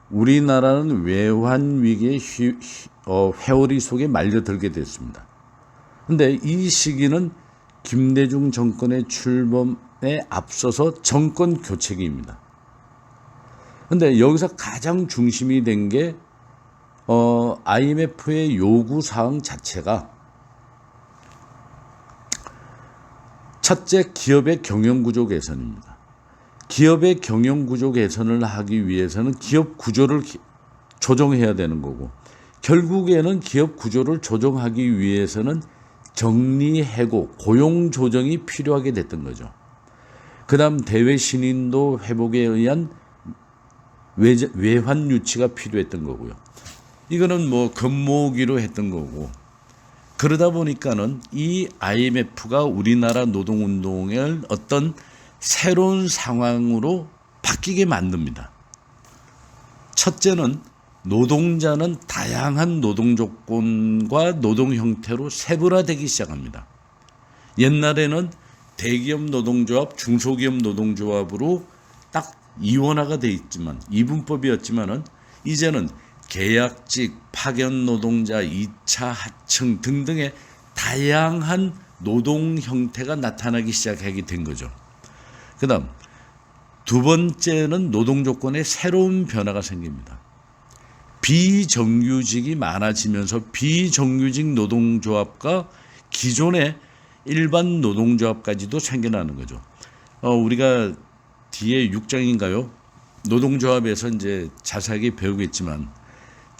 우리나라는 외환위기의 회오리 속에 말려들게 됐습니다. 그런데 이 시기는 김대중 정권의 출범에 앞서서 정권 교체기입니다. 그런데 여기서 가장 중심이 된 게 IMF의 요구사항 자체가 첫째, 기업의 경영구조 개선입니다. 기업의 경영구조 개선을 하기 위해서는 기업 구조를 조정해야 되는 거고 결국에는 기업 구조를 조정하기 위해서는 정리해고, 고용 조정이 필요하게 됐던 거죠. 그 다음 대외 신인도 회복에 의한 외환 유치가 필요했던 거고요. 이거는 뭐 금모으기로 했던 거고 그러다 보니까는 이 IMF가 우리나라 노동운동을 어떤 새로운 상황으로 바뀌게 만듭니다. 첫째는 노동자는 다양한 노동 조건과 노동 형태로 세분화되기 시작합니다. 옛날에는 대기업 노동조합, 중소기업 노동조합으로 딱 이원화가 돼 있지만 이분법이었지만은 이제는 계약직, 파견 노동자, 2차 하청 등등의 다양한 노동 형태가 나타나기 시작하게 된 거죠. 그다음 두 번째는 노동 조건에 새로운 변화가 생깁니다. 비정규직이 많아지면서 비정규직 노동조합과 기존의 일반 노동조합까지도 생겨나는 거죠. 우리가 뒤에 6장인가요? 노동조합에서 이제 자세하게 배우겠지만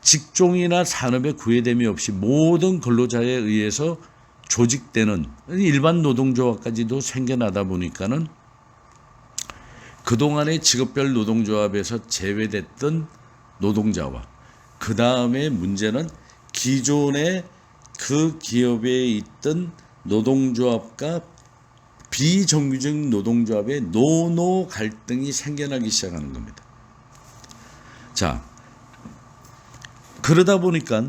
직종이나 산업의 구애됨이 없이 모든 근로자에 의해서 조직되는 일반 노동조합까지도 생겨나다 보니까는 그동안의 직업별 노동조합에서 제외됐던 노동자와 그 다음에 문제는 기존의 그 기업에 있던 노동조합과 비정규직 노동조합의 노노 갈등이 생겨나기 시작하는 겁니다. 자, 그러다 보니까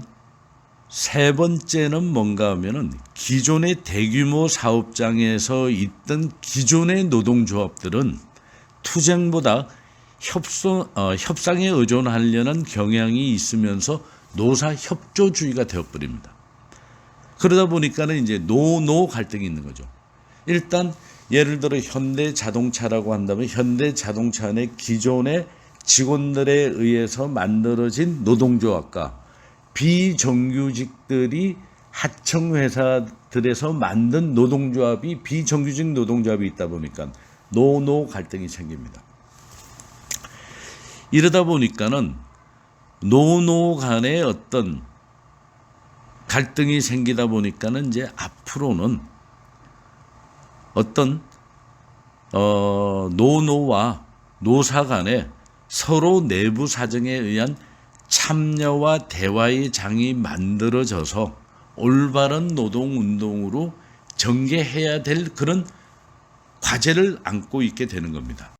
세 번째는 뭔가 하면은 기존의 대규모 사업장에서 있던 기존의 노동조합들은 투쟁보다 협상에 의존하려는 경향이 있으면서 노사 협조주의가 되어버립니다. 그러다 보니까는 이제 노노 갈등이 있는 거죠. 일단 예를 들어 현대자동차라고 한다면 현대자동차 내 기존의 직원들에 의해서 만들어진 노동조합과 비정규직들이 하청회사들에서 만든 노동조합이 비정규직 노동조합이 있다 보니까 노노 갈등이 생깁니다. 이러다 보니까는 노노 간의 어떤 갈등이 생기다 보니까는 이제 앞으로는 어떤 노노와 노사 간에 서로 내부 사정에 의한 참여와 대화의 장이 만들어져서 올바른 노동운동으로 전개해야 될 그런 과제를 안고 있게 되는 겁니다.